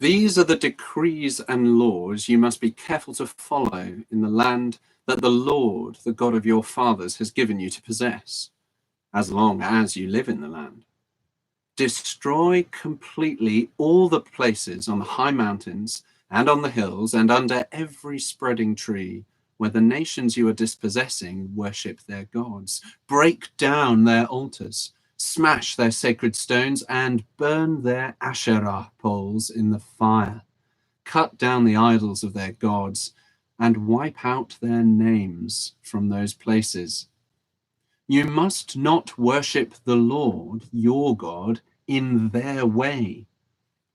These are the decrees and laws you must be careful to follow in the land that the Lord, the God of your fathers, has given you to possess, as long as you live in the land. Destroy completely all the places on the high mountains and on the hills and under every spreading tree where the nations you are dispossessing worship their gods. Break down their altars, smash their sacred stones, and burn their Asherah poles in the fire. Cut down the idols of their gods and wipe out their names from those places. You must not worship the Lord, your God, in their way,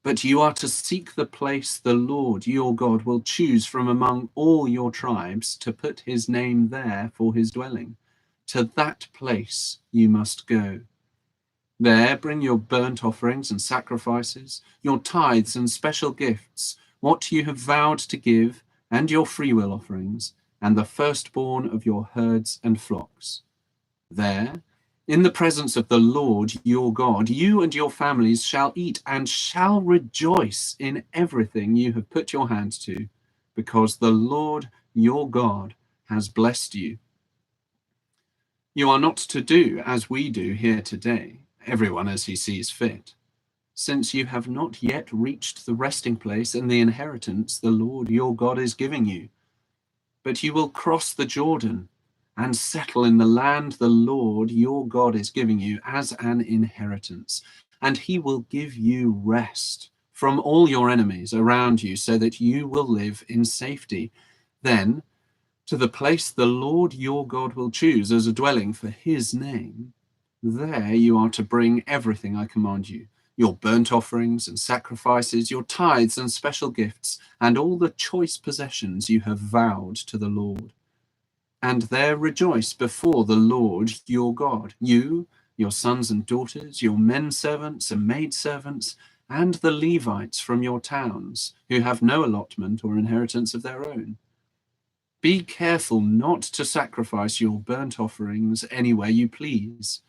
but you are to seek the place the Lord, your God, will choose from among all your tribes to put his name there for his dwelling. To that place you must go. There bring your burnt offerings and sacrifices, your tithes and special gifts, what you have vowed to give, and your freewill offerings, and the firstborn of your herds and flocks. There, in the presence of the Lord your God, you and your families shall eat and shall rejoice in everything you have put your hand to, because the Lord your God has blessed you. You are not to do as we do here today, everyone as he sees fit, since you have not yet reached the resting place and the inheritance the Lord your God is giving you. But you will cross the Jordan and settle in the land the Lord your God is giving you as an inheritance, and he will give you rest from all your enemies around you so that you will live in safety. Then, to the place the Lord your God will choose as a dwelling for his name, there you are to bring everything I command you, your burnt offerings and sacrifices, your tithes and special gifts, and all the choice possessions you have vowed to the Lord. And there rejoice before the Lord your God, you, your sons and daughters, your men servants and maid servants, and the Levites from your towns, who have no allotment or inheritance of their own. Be careful not to sacrifice your burnt offerings anywhere you please.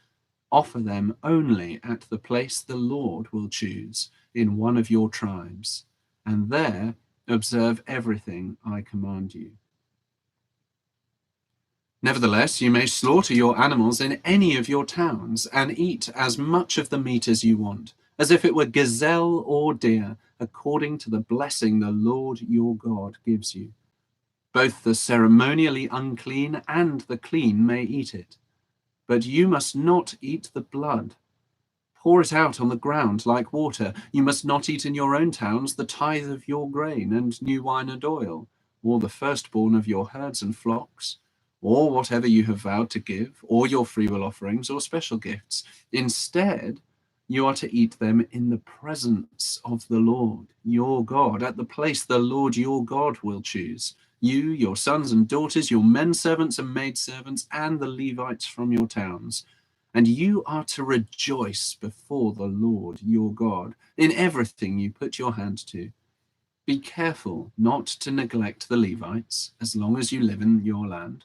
Offer them only at the place the Lord will choose in one of your tribes, and there observe everything I command you. Nevertheless, you may slaughter your animals in any of your towns and eat as much of the meat as you want, as if it were gazelle or deer, according to the blessing the Lord your God gives you. Both the ceremonially unclean and the clean may eat it, but you must not eat the blood. Pour it out on the ground like water. You must not eat in your own towns the tithe of your grain and new wine and oil, or the firstborn of your herds and flocks, or whatever you have vowed to give, or your freewill offerings or special gifts. Instead, you are to eat them in the presence of the Lord your God, at the place the Lord your God will choose. You, your sons and daughters, your men servants and maid servants, and the Levites from your towns. And you are to rejoice before the Lord your God in everything you put your hand to. Be careful not to neglect the Levites as long as you live in your land.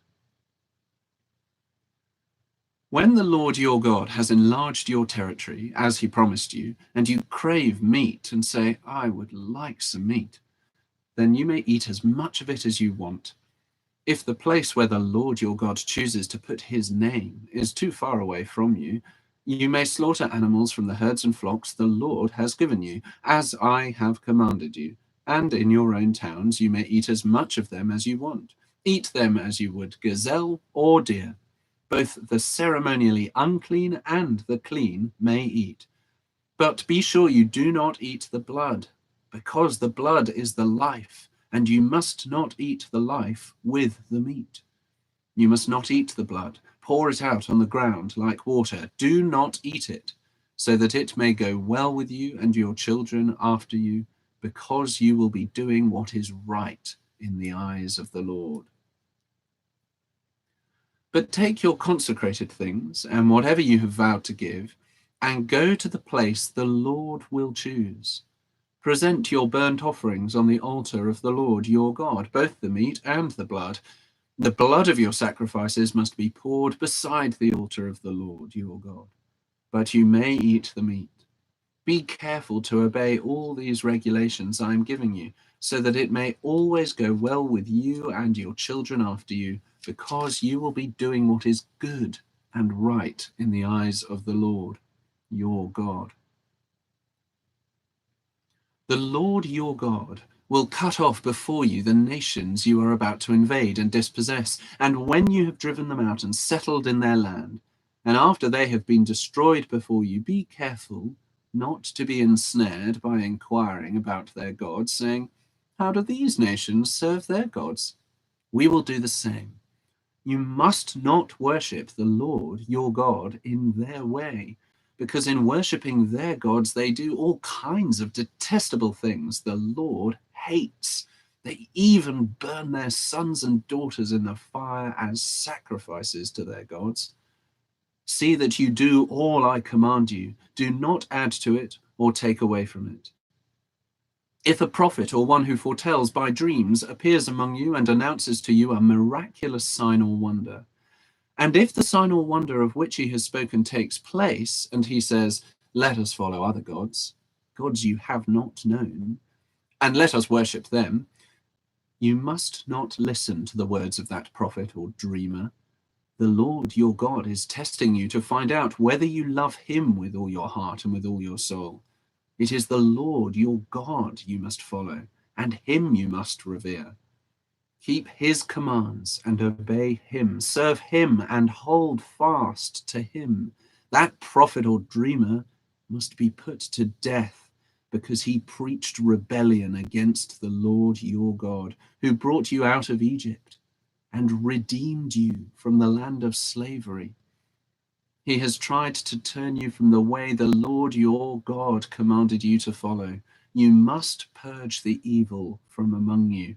When the Lord your God has enlarged your territory, as he promised you, and you crave meat and say, I would like some meat, then you may eat as much of it as you want. If the place where the Lord your God chooses to put his name is too far away from you, you may slaughter animals from the herds and flocks the Lord has given you, as I have commanded you. And in your own towns you may eat as much of them as you want. Eat them as you would gazelle or deer. Both the ceremonially unclean and the clean may eat. But be sure you do not eat the blood, because the blood is the life, and you must not eat the life with the meat. You must not eat the blood. Pour it out on the ground like water. Do not eat it, so that it may go well with you and your children after you, because you will be doing what is right in the eyes of the Lord. But take your consecrated things and whatever you have vowed to give, and go to the place the Lord will choose. Present your burnt offerings on the altar of the Lord your God, both the meat and the blood. The blood of your sacrifices must be poured beside the altar of the Lord your God, but you may eat the meat. Be careful to obey all these regulations I am giving you, so that it may always go well with you and your children after you, because you will be doing what is good and right in the eyes of the Lord, your God. The Lord your God will cut off before you the nations you are about to invade and dispossess, and when you have driven them out and settled in their land, and after they have been destroyed before you, be careful not to be ensnared by inquiring about their gods, saying, how do these nations serve their gods? We will do the same. You must not worship the Lord your God in their way, because in worshipping their gods they do all kinds of detestable things the Lord hates. They even burn their sons and daughters in the fire as sacrifices to their gods. See that you do all I command you. Do not add to it or take away from it. If a prophet or one who foretells by dreams appears among you and announces to you a miraculous sign or wonder, and if the sign or wonder of which he has spoken takes place, and he says, let us follow other gods, gods you have not known, and let us worship them, you must not listen to the words of that prophet or dreamer. The Lord your God is testing you to find out whether you love him with all your heart and with all your soul. It is the Lord your God you must follow, and him you must revere. Keep his commands and obey him. Serve him and hold fast to him. That prophet or dreamer must be put to death because he preached rebellion against the Lord your God, who brought you out of Egypt and redeemed you from the land of slavery. He has tried to turn you from the way the Lord your God commanded you to follow. You must purge the evil from among you.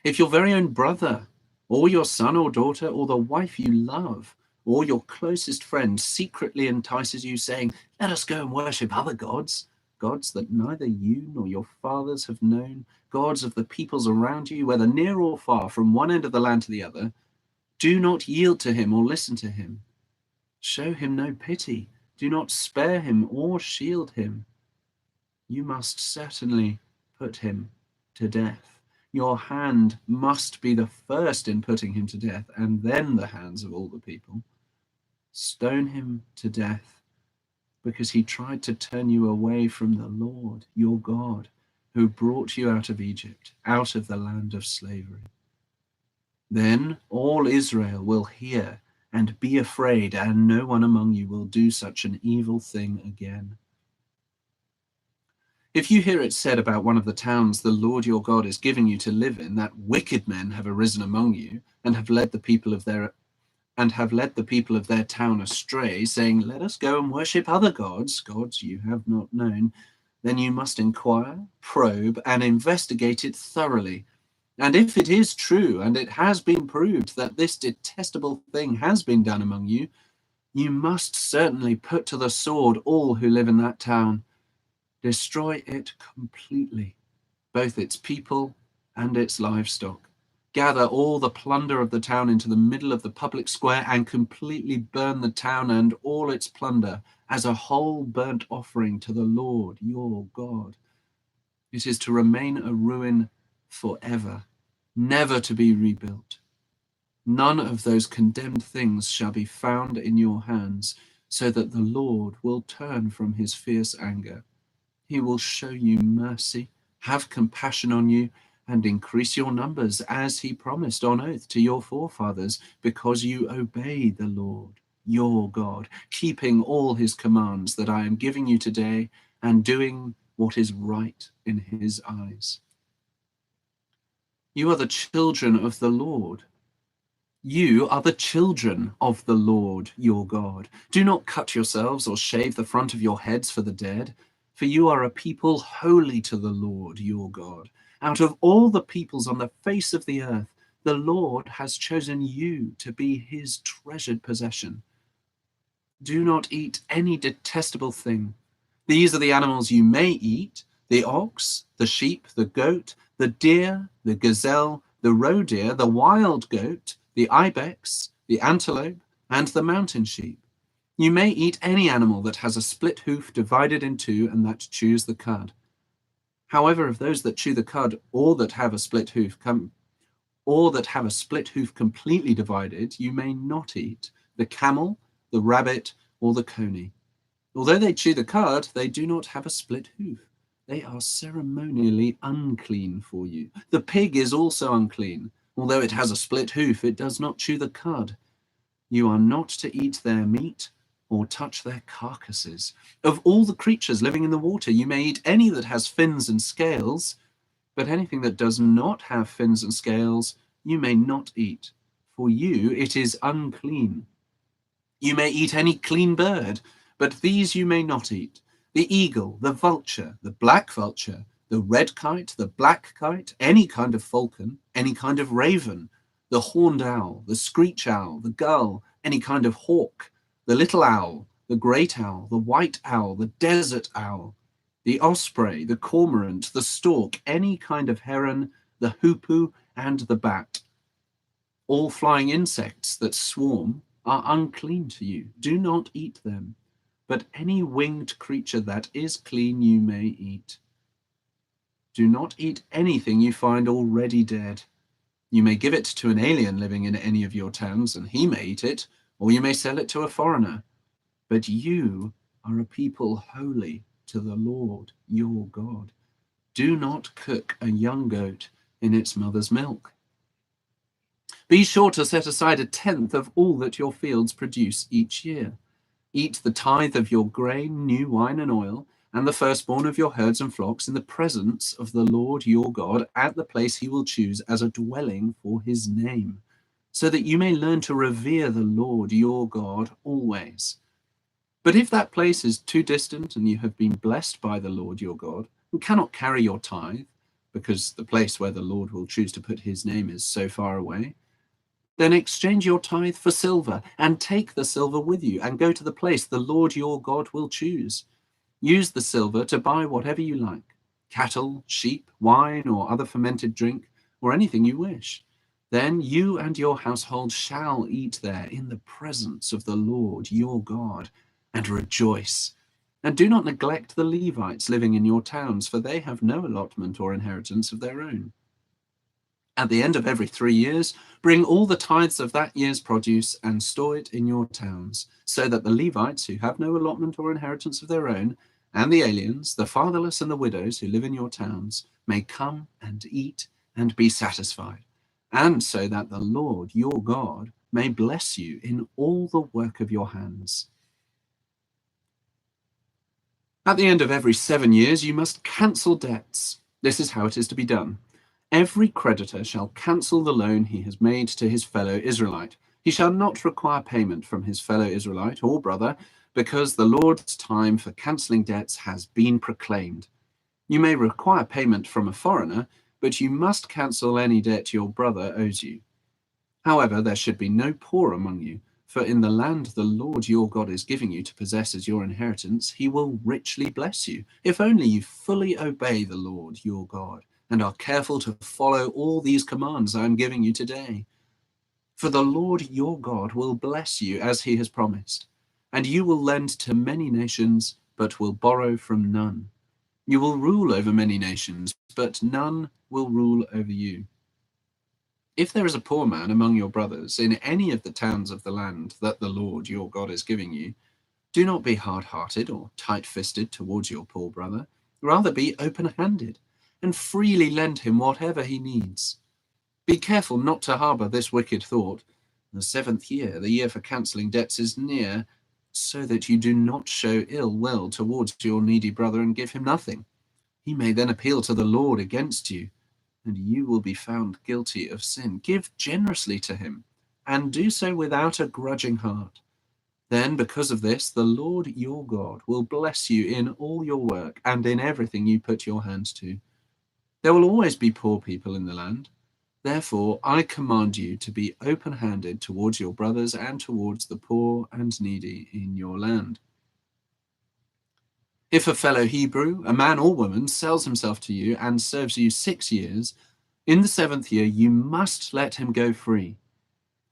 If your very own brother, or your son or daughter, or the wife you love, or your closest friend secretly entices you, saying, let us go and worship other gods, gods that neither you nor your fathers have known, gods of the peoples around you, whether near or far, from one end of the land to the other, do not yield to him or listen to him. Show him no pity. Do not spare him or shield him. You must certainly put him to death. Your hand must be the first in putting him to death, and then the hands of all the people. Stone him to death, because he tried to turn you away from the Lord, your God, who brought you out of Egypt, out of the land of slavery. Then all Israel will hear and be afraid, and no one among you will do such an evil thing again. If you hear it said about one of the towns the Lord your God is giving you to live in, that wicked men have arisen among you and have led the people of their town astray, saying, let us go and worship other gods, gods you have not known, then you must inquire, probe, and investigate it thoroughly. And if it is true, and it has been proved that this detestable thing has been done among you, you must certainly put to the sword all who live in that town. Destroy it completely, both its people and its livestock. Gather all the plunder of the town into the middle of the public square and completely burn the town and all its plunder as a whole burnt offering to the Lord your God. It is to remain a ruin forever, never to be rebuilt. None of those condemned things shall be found in your hands, so that the Lord will turn from his fierce anger. He will show you mercy, have compassion on you, and increase your numbers, as he promised on oath to your forefathers, because you obey the Lord, your God, keeping all his commands that I am giving you today, and doing what is right in his eyes. You are the children of the Lord. You are the children of the Lord your God. Do not cut yourselves or shave the front of your heads for the dead, for you are a people holy to the Lord your God. Out of all the peoples on the face of the earth, the Lord has chosen you to be his treasured possession. Do not eat any detestable thing. These are the animals you may eat: the ox, the sheep, the goat, the deer, the gazelle, the roe deer, the wild goat, the ibex, the antelope, and the mountain sheep. You may eat any animal that has a split hoof divided in two and that chews the cud. However, of those that chew the cud or that have a split hoof completely divided, you may not eat the camel, the rabbit, or the coney. Although they chew the cud, they do not have a split hoof. They are ceremonially unclean for you. The pig is also unclean. Although it has a split hoof, it does not chew the cud. You are not to eat their meat or touch their carcasses. Of all the creatures living in the water, you may eat any that has fins and scales, but anything that does not have fins and scales, you may not eat. For you, it is unclean. You may eat any clean bird, but these you may not eat: the eagle, the vulture, the black vulture, the red kite, the black kite, any kind of falcon, any kind of raven, the horned owl, the screech owl, the gull, any kind of hawk, the little owl, the great owl, the white owl, the desert owl, the osprey, the cormorant, the stork, any kind of heron, the hoopoe, and the bat. All flying insects that swarm are unclean to you. Do not eat them. But any winged creature that is clean you may eat. Do not eat anything you find already dead. You may give it to an alien living in any of your towns, and he may eat it, or you may sell it to a foreigner. But you are a people holy to the Lord your God. Do not cook a young goat in its mother's milk. Be sure to set aside 1/10 of all that your fields produce each year. Eat the tithe of your grain, new wine, and oil, and the firstborn of your herds and flocks in the presence of the Lord your God at the place he will choose as a dwelling for his name, so that you may learn to revere the Lord your God always. But if that place is too distant and you have been blessed by the Lord your God and cannot carry your tithe, because the place where the Lord will choose to put his name is so far away, then exchange your tithe for silver, and take the silver with you, and go to the place the Lord your God will choose. Use the silver to buy whatever you like: cattle, sheep, wine, or other fermented drink, or anything you wish. Then you and your household shall eat there in the presence of the Lord your God, and rejoice. And do not neglect the Levites living in your towns, for they have no allotment or inheritance of their own. At the end of every 3 years, bring all the tithes of that year's produce and store it in your towns, so that the Levites, who have no allotment or inheritance of their own, and the aliens, the fatherless, and the widows who live in your towns, may come and eat and be satisfied, and so that the Lord your God may bless you in all the work of your hands. At the end of every 7 years, you must cancel debts. This is how it is to be done. Every creditor shall cancel the loan he has made to his fellow Israelite. He shall not require payment from his fellow Israelite or brother, because the Lord's time for cancelling debts has been proclaimed. You may require payment from a foreigner, but you must cancel any debt your brother owes you. However, there should be no poor among you, for in the land the Lord your God is giving you to possess as your inheritance, he will richly bless you, if only you fully obey the Lord your God and are careful to follow all these commands I am giving you today. For the Lord your God will bless you as he has promised, and you will lend to many nations, but will borrow from none. You will rule over many nations, but none will rule over you. If there is a poor man among your brothers in any of the towns of the land that the Lord your God is giving you, do not be hard-hearted or tight-fisted towards your poor brother. Rather be open-handed and freely lend him whatever he needs. Be careful not to harbor this wicked thought: the 7th year, the year for cancelling debts, is near, so that you do not show ill will towards your needy brother and give him nothing. He may then appeal to the Lord against you, and you will be found guilty of sin. Give generously to him, and do so without a grudging heart. Then, because of this, the Lord your God will bless you in all your work and in everything you put your hands to. There will always be poor people in the land. Therefore, I command you to be open-handed towards your brothers and towards the poor and needy in your land. If a fellow Hebrew, a man or woman, sells himself to you and serves you 6 years, in the 7th year you must let him go free.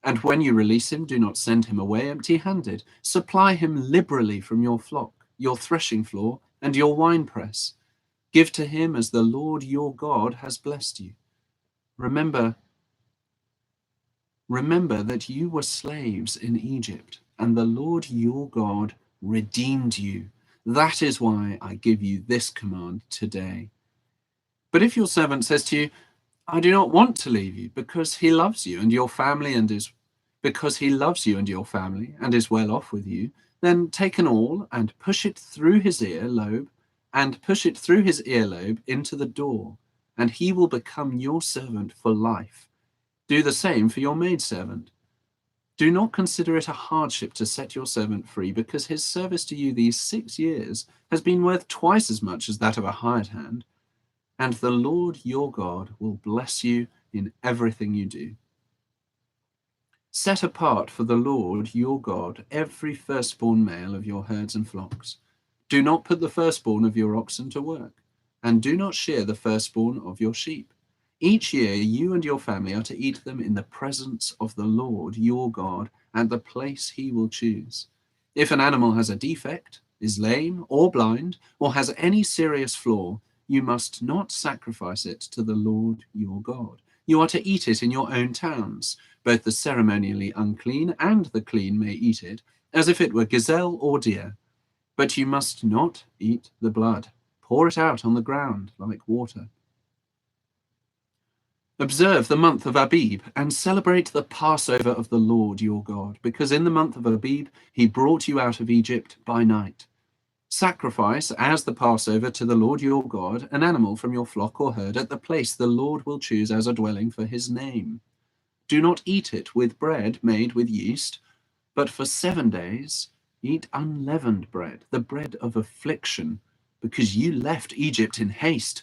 And when you release him, do not send him away empty-handed. Supply him liberally from your flock, your threshing floor, and your winepress. Give to him as the Lord your God has blessed you. Remember that you were slaves in Egypt, and the Lord your God redeemed you. That is why I give you this command today. But if your servant says to you, I do not want to leave you, because he loves you and your family and is well off with you, then take an awl and push it through his earlobe into the door, and he will become your servant for life. Do the same for your maidservant. Do not consider it a hardship to set your servant free, because his service to you these 6 years has been worth twice as much as that of a hired hand, and the Lord your God will bless you in everything you do. Set apart for the Lord your God every firstborn male of your herds and flocks. Do not put the firstborn of your oxen to work, and do not shear the firstborn of your sheep. Each year you and your family are to eat them in the presence of the Lord your God at the place he will choose. If an animal has a defect, is lame or blind, or has any serious flaw, you must not sacrifice it to the Lord your God. You are to eat it in your own towns. Both the ceremonially unclean and the clean may eat it, as if it were gazelle or deer. But you must not eat the blood. Pour it out on the ground like water. Observe the month of Abib and celebrate the Passover of the Lord your God, because in the month of Abib he brought you out of Egypt by night. Sacrifice as the Passover to the Lord your God an animal from your flock or herd at the place the Lord will choose as a dwelling for his name. Do not eat it with bread made with yeast, but for 7 days eat unleavened bread, the bread of affliction, because you left Egypt in haste,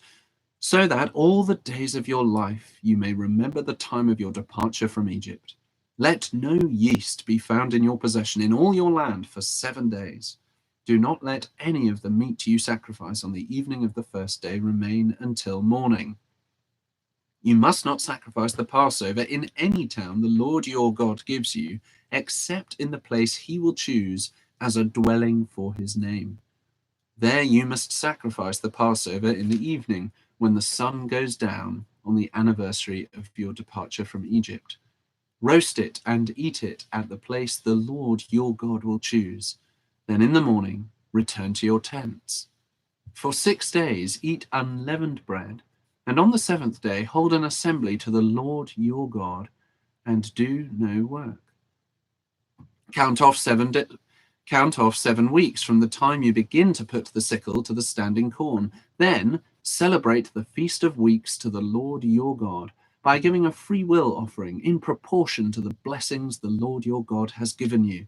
so that all the days of your life you may remember the time of your departure from Egypt. Let no yeast be found in your possession in all your land for 7 days. Do not let any of the meat you sacrifice on the evening of the first day remain until morning. You must not sacrifice the Passover in any town the Lord your God gives you, except in the place he will choose as a dwelling for his name. There you must sacrifice the Passover in the evening, when the sun goes down on the anniversary of your departure from Egypt. Roast it and eat it at the place the Lord your God will choose. Then in the morning return to your tents. For 6 days eat unleavened bread, and on the 7th day hold an assembly to the Lord your God, and do no work. Count off 7 weeks from the time you begin to put the sickle to the standing corn. Then celebrate the Feast of Weeks to the Lord your God by giving a free will offering in proportion to the blessings the Lord your God has given you.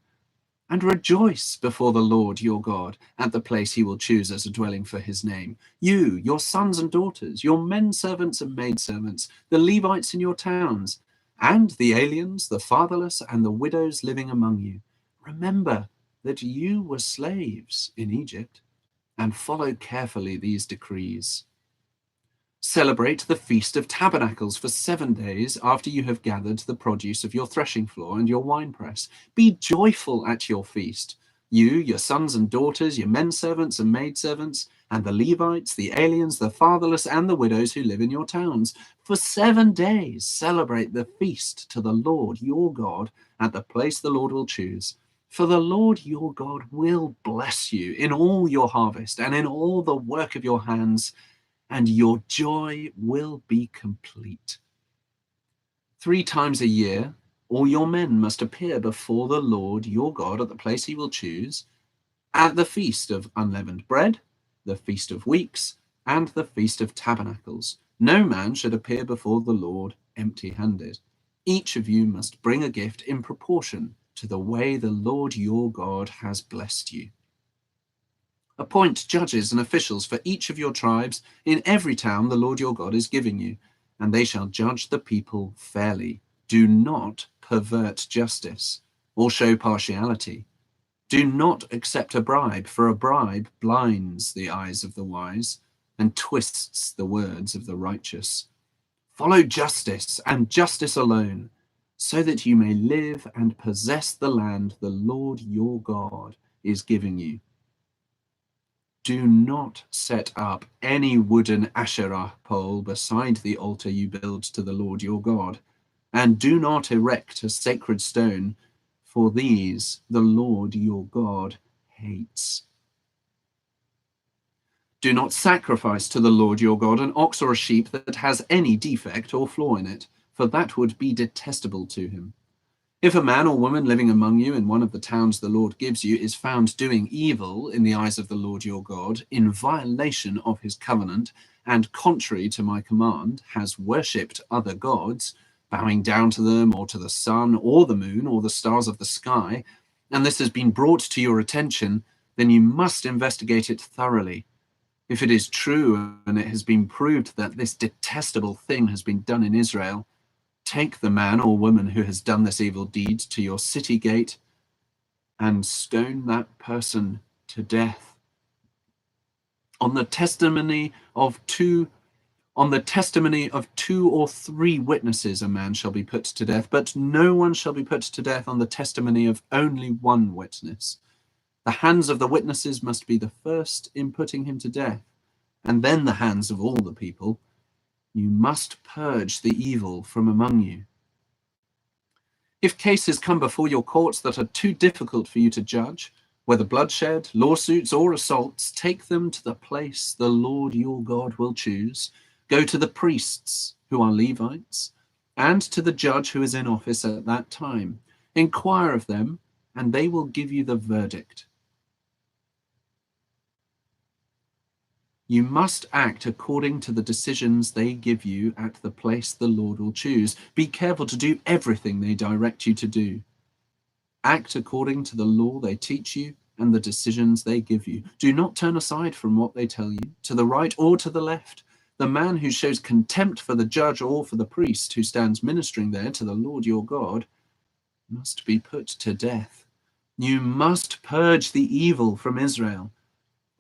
And rejoice before the Lord your God at the place he will choose as a dwelling for his name. You, your sons and daughters, your men servants and maidservants, the Levites in your towns, and the aliens, the fatherless, and the widows living among you. Remember that you were slaves in Egypt, and follow carefully these decrees. Celebrate the Feast of Tabernacles for 7 days after you have gathered the produce of your threshing floor and your winepress. Be joyful at your feast, you, your sons and daughters, your men servants and maidservants, and the Levites, the aliens, the fatherless, and the widows who live in your towns. For 7 days celebrate the feast to the Lord your God at the place the Lord will choose. For the Lord your God will bless you in all your harvest and in all the work of your hands, and your joy will be complete. 3 times a year, all your men must appear before the Lord your God at the place he will choose, at the Feast of Unleavened Bread, the Feast of Weeks, and the Feast of Tabernacles. No man should appear before the Lord empty-handed. Each of you must bring a gift in proportion to the way the Lord your God has blessed you. Appoint judges and officials for each of your tribes in every town the Lord your God is giving you, and they shall judge the people fairly. Do not pervert justice or show partiality. Do not accept a bribe, for a bribe blinds the eyes of the wise and twists the words of the righteous. Follow justice and justice alone. so that you may live and possess the land the Lord your God is giving you. Do not set up any wooden Asherah pole beside the altar you build to the Lord your God, and do not erect a sacred stone, for these the Lord your God hates. Do not sacrifice to the Lord your God an ox or a sheep that has any defect or flaw in it, for that would be detestable to him. If a man or woman living among you in one of the towns the Lord gives you is found doing evil in the eyes of the Lord your God, in violation of his covenant, and contrary to my command, has worshipped other gods, bowing down to them or to the sun or the moon or the stars of the sky, and this has been brought to your attention, then you must investigate it thoroughly. If it is true and it has been proved that this detestable thing has been done in Israel, take the man or woman who has done this evil deed to your city gate and stone that person to death. On the testimony of two or three witnesses, a man shall be put to death, but no one shall be put to death on the testimony of only one witness. The hands of the witnesses must be the first in putting him to death, and then the hands of all the people. You must purge the evil from among you. If cases come before your courts that are too difficult for you to judge, whether bloodshed, lawsuits, or assaults, take them to the place the Lord your God will choose. Go to the priests, who are Levites, and to the judge who is in office at that time. Inquire of them, and they will give you the verdict. You must act according to the decisions they give you at the place the Lord will choose. Be careful to do everything they direct you to do. Act according to the law they teach you and the decisions they give you. Do not turn aside from what they tell you, to the right or to the left. The man who shows contempt for the judge or for the priest who stands ministering there to the Lord your God must be put to death. You must purge the evil from Israel.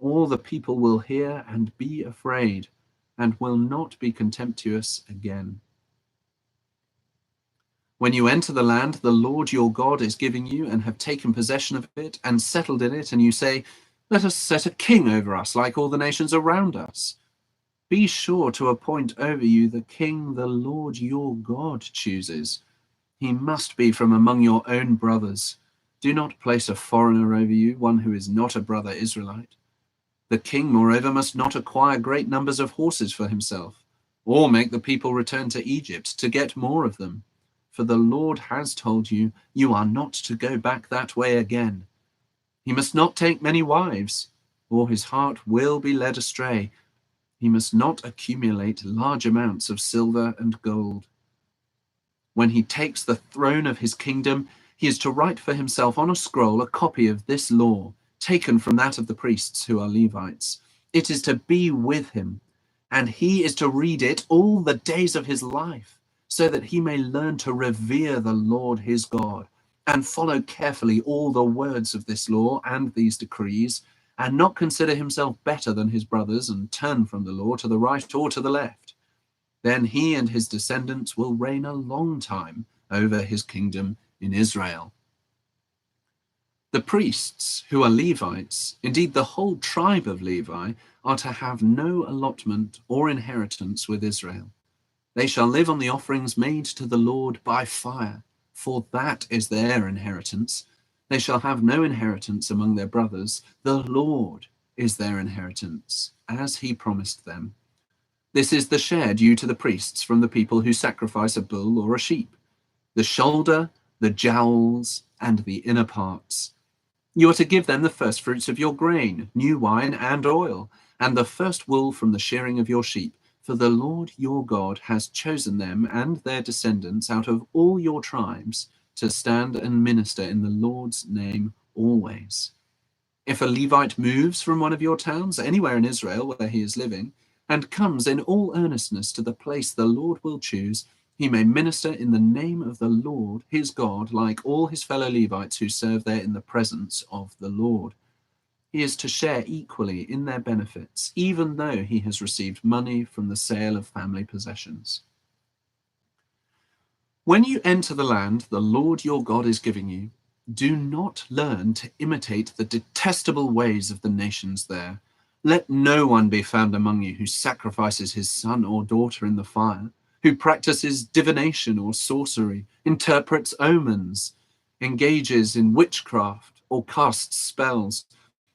All the people will hear and be afraid, and will not be contemptuous again. When you enter the land the Lord your God is giving you, and have taken possession of it and settled in it, and you say, "Let us set a king over us like all the nations around us," be sure to appoint over you the king the Lord your God chooses. He must be from among your own brothers. Do not place a foreigner over you, one who is not a brother Israelite. The king, moreover, must not acquire great numbers of horses for himself, or make the people return to Egypt to get more of them. For the Lord has told you, you are not to go back that way again. He must not take many wives, or his heart will be led astray. He must not accumulate large amounts of silver and gold. When he takes the throne of his kingdom, he is to write for himself on a scroll a copy of this law, taken from that of the priests who are Levites. It is to be with him, and he is to read it all the days of his life, so that he may learn to revere the Lord his God, and follow carefully all the words of this law and these decrees, and not consider himself better than his brothers, and turn from the law to the right or to the left. Then he and his descendants will reign a long time over his kingdom in Israel. The priests, who are Levites, indeed the whole tribe of Levi, are to have no allotment or inheritance with Israel. They shall live on the offerings made to the Lord by fire, for that is their inheritance. They shall have no inheritance among their brothers. The Lord is their inheritance, as he promised them. This is the share due to the priests from the people who sacrifice a bull or a sheep: the shoulder, the jowls, and the inner parts. You are to give them the first fruits of your grain, new wine and oil, and the first wool from the shearing of your sheep, for the Lord your God has chosen them and their descendants out of all your tribes to stand and minister in the Lord's name always. If a Levite moves from one of your towns, anywhere in Israel where he is living, and comes in all earnestness to the place the Lord will choose, he may minister in the name of the Lord his God, like all his fellow Levites who serve there in the presence of the Lord. He is to share equally in their benefits, even though he has received money from the sale of family possessions. When you enter the land the Lord your God is giving you, do not learn to imitate the detestable ways of the nations there. Let no one be found among you who sacrifices his son or daughter in the fire, who practices divination or sorcery, interprets omens, engages in witchcraft or casts spells,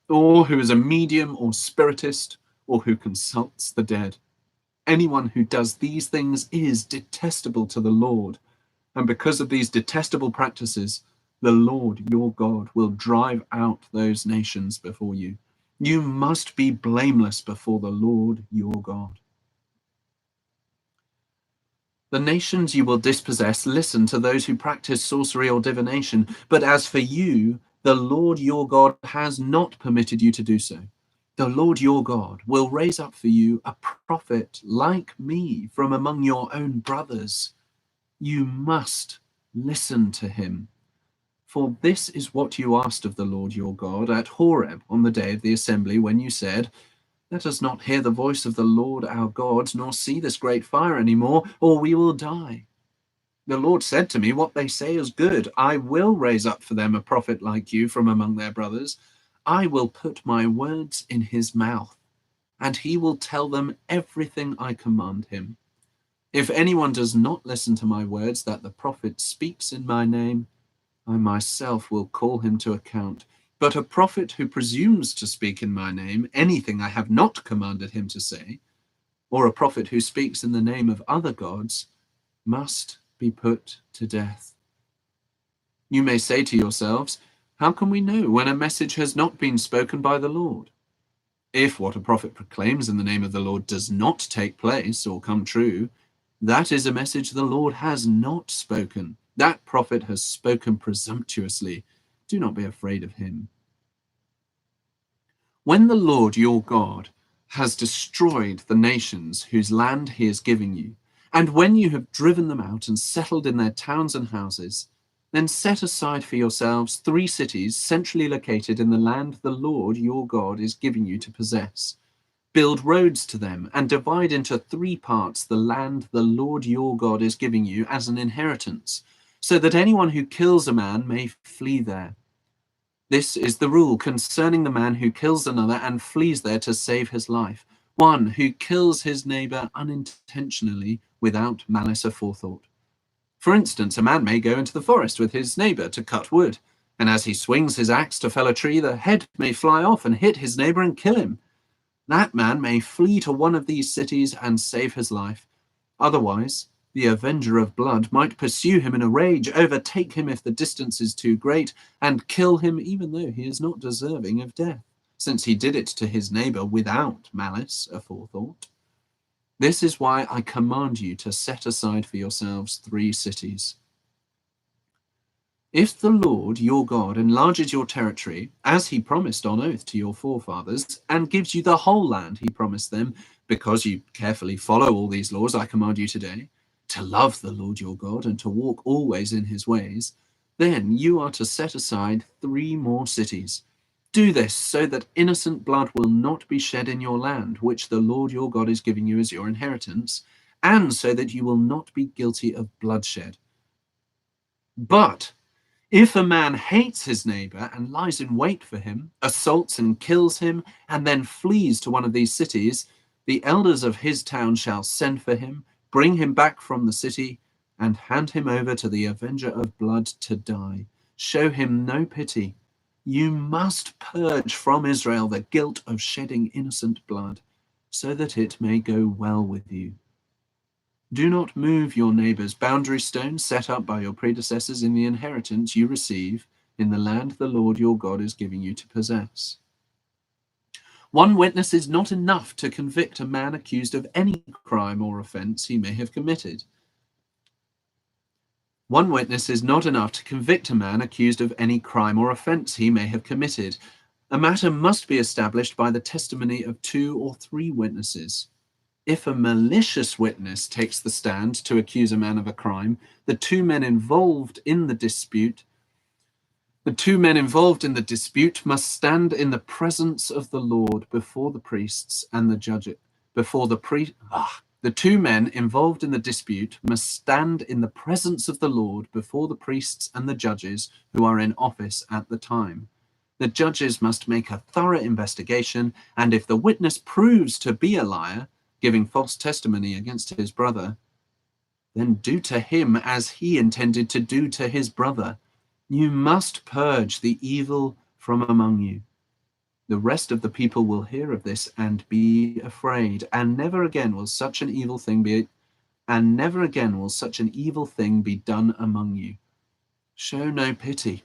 or who is a medium or spiritist, or who consults the dead. Anyone who does these things is detestable to the Lord. And because of these detestable practices, the Lord your God will drive out those nations before you. You must be blameless before the Lord your God. The nations you will dispossess listen to those who practice sorcery or divination, but as for you, the Lord your God has not permitted you to do so. The Lord your God will raise up for you a prophet like me from among your own brothers. You must listen to him. For this is what you asked of the Lord your God at Horeb on the day of the assembly, when you said, "Let us not hear the voice of the Lord our God, nor see this great fire any more, or we will die." The Lord said to me, "What they say is good. I will raise up for them a prophet like you from among their brothers. I will put my words in his mouth, and he will tell them everything I command him. If anyone does not listen to my words that the prophet speaks in my name, I myself will call him to account. But a prophet who presumes to speak in my name anything I have not commanded him to say, or a prophet who speaks in the name of other gods, must be put to death." You may say to yourselves, "How can we know when a message has not been spoken by the Lord?" If what a prophet proclaims in the name of the Lord does not take place or come true, that is a message the Lord has not spoken. That prophet has spoken presumptuously. Do not be afraid of him. When the Lord your God has destroyed the nations whose land he is giving you, and when you have driven them out and settled in their towns and houses, then set aside for yourselves 3 cities centrally located in the land the Lord your God is giving you to possess. Build roads to them and divide into 3 parts the land the Lord your God is giving you as an inheritance, so that anyone who kills a man may flee there. This is the rule concerning the man who kills another and flees there to save his life, one who kills his neighbor unintentionally without malice aforethought. For instance, a man may go into the forest with his neighbor to cut wood, and as he swings his axe to fell a tree, the head may fly off and hit his neighbor and kill him. That man may flee to one of these cities and save his life. Otherwise, the avenger of blood might pursue him in a rage, overtake him if the distance is too great, and kill him even though he is not deserving of death, since he did it to his neighbor without malice aforethought. This is why I command you to set aside for yourselves 3 cities. If the Lord your God enlarges your territory, as he promised on oath to your forefathers, and gives you the whole land he promised them, because you carefully follow all these laws I command you today, to love the Lord your God and to walk always in his ways, then you are to set aside 3 more cities. Do this so that innocent blood will not be shed in your land, which the Lord your God is giving you as your inheritance, and so that you will not be guilty of bloodshed. But if a man hates his neighbor and lies in wait for him, assaults and kills him, and then flees to one of these cities, the elders of his town shall send for him, bring him back from the city, and hand him over to the avenger of blood to die. Show him no pity. You must purge from Israel the guilt of shedding innocent blood, so that it may go well with you. Do not move your neighbor's boundary stone set up by your predecessors in the inheritance you receive in the land the Lord your God is giving you to possess. One witness is not enough to convict a man accused of any crime or offense he may have committed. One witness is not enough to convict a man accused of any crime or offense he may have committed. A matter must be established by the testimony of 2 or 3 witnesses. If a malicious witness takes the stand to accuse a man of a crime, the two men involved in the dispute must stand in the presence of the Lord before the priests and the judges, The two men involved in the dispute must stand in the presence of the Lord before the priests and the judges who are in office at the time. The judges must make a thorough investigation, and if the witness proves to be a liar, giving false testimony against his brother, then do to him as he intended to do to his brother. You must purge the evil from among you. The rest of the people will hear of this and be afraid, and never again will such an evil thing be done among you. Show no pity.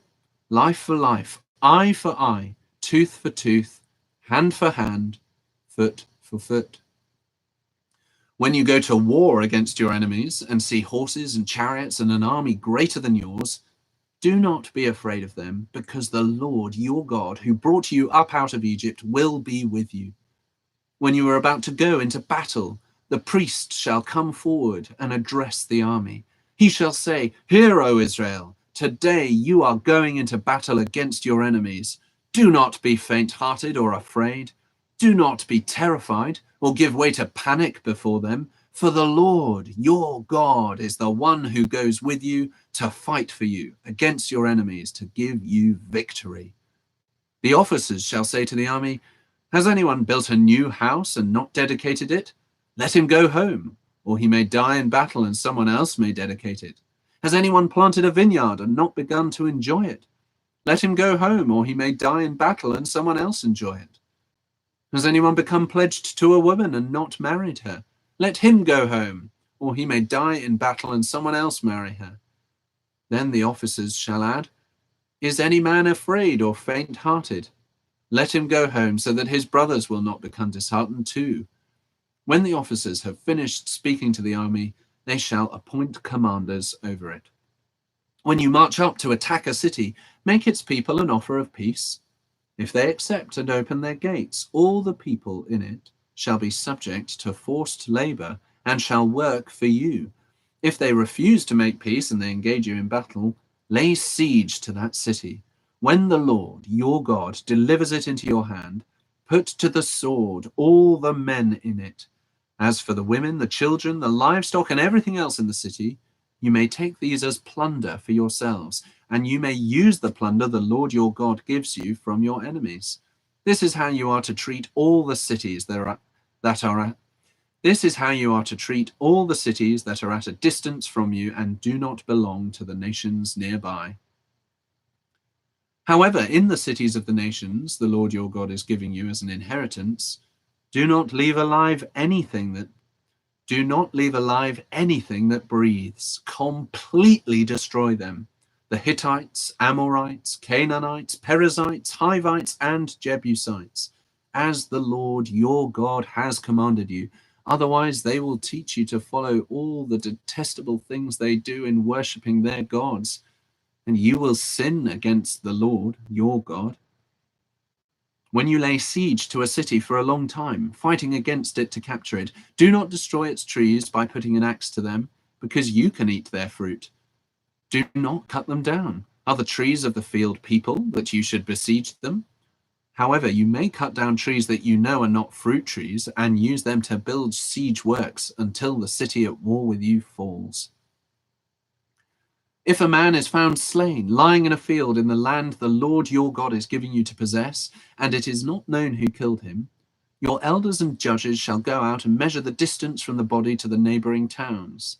Life for life, eye for eye, tooth for tooth, hand for hand, foot for foot. When you go to war against your enemies and see horses and chariots and an army greater than yours, do not be afraid of them, because the Lord your God, who brought you up out of Egypt, will be with you. When you are about to go into battle, the priest shall come forward and address the army. He shall say, "Hear, O Israel, today you are going into battle against your enemies. Do not be faint-hearted or afraid. Do not be terrified or give way to panic before them, for the Lord your God is the one who goes with you to fight for you against your enemies, to give you victory." The officers shall say to the army, "Has anyone built a new house and not dedicated it? Let him go home, or he may die in battle and someone else may dedicate it. Has anyone planted a vineyard and not begun to enjoy it? Let him go home, or he may die in battle and someone else enjoy it. Has anyone become pledged to a woman and not married her? Let him go home, or he may die in battle and someone else marry her." Then the officers shall add, "Is any man afraid or faint-hearted? Let him go home, so that his brothers will not become disheartened too." When the officers have finished speaking to the army, they shall appoint commanders over it. When you march up to attack a city, make its people an offer of peace. If they accept and open their gates, all the people in it shall be subject to forced labor and shall work for you. If they refuse to make peace and they engage you in battle, lay siege to that city. When the Lord your God delivers it into your hand, put to the sword all the men in it. As for the women, the children, the livestock, and everything else in the city, you may take these as plunder for yourselves, and you may use the plunder the Lord your God gives you from your enemies. This is how you are to treat all the cities that are at a distance from you and do not belong to the nations nearby. However, in the cities of the nations the Lord your God is giving you as an inheritance, do not leave alive anything that breathes. Completely destroy them. The Hittites, Amorites, Canaanites, Perizzites, Hivites, and Jebusites, as the Lord your God has commanded you. Otherwise, they will teach you to follow all the detestable things they do in worshipping their gods, and you will sin against the Lord your God. When you lay siege to a city for a long time, fighting against it to capture it, do not destroy its trees by putting an axe to them, because you can eat their fruit. Do not cut them down. Are the trees of the field people, that you should besiege them? However, you may cut down trees that you know are not fruit trees, and use them to build siege works until the city at war with you falls. If a man is found slain, lying in a field in the land the Lord your God is giving you to possess, and it is not known who killed him, your elders and judges shall go out and measure the distance from the body to the neighboring towns.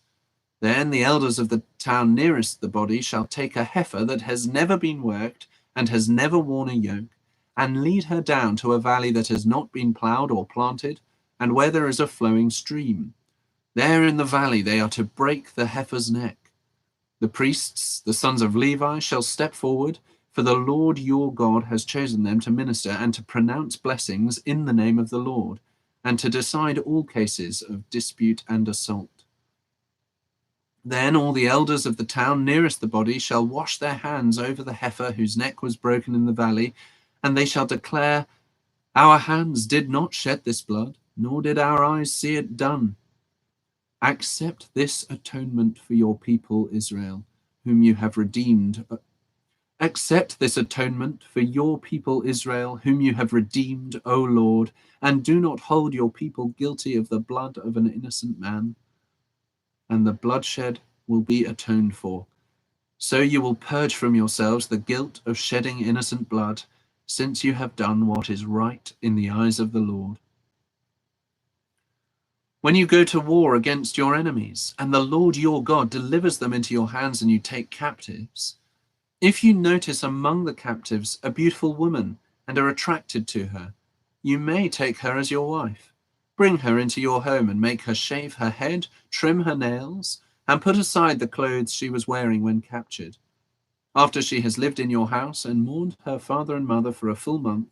Then the elders of the town nearest the body shall take a heifer that has never been worked and has never worn a yoke, and lead her down to a valley that has not been plowed or planted, and where there is a flowing stream. There in the valley they are to break the heifer's neck. The priests, the sons of Levi, shall step forward, for the Lord your God has chosen them to minister and to pronounce blessings in the name of the Lord, and to decide all cases of dispute and assault. Then all the elders of the town nearest the body shall wash their hands over the heifer whose neck was broken in the valley, and they shall declare, "Our hands did not shed this blood, nor did our eyes see it done. Accept this atonement for your people Israel, whom you have redeemed Accept this atonement for your people Israel, whom you have redeemed, O Lord, and do not hold your people guilty of the blood of an innocent man, and the bloodshed will be atoned for. So you will purge from yourselves the guilt of shedding innocent blood, since you have done what is right in the eyes of the Lord. When you go to war against your enemies, and the Lord your God delivers them into your hands and you take captives, if you notice among the captives a beautiful woman and are attracted to her, you may take her as your wife. Bring her into your home and make her shave her head, trim her nails, and put aside the clothes she was wearing when captured. After she has lived in your house and mourned her father and mother for a full month,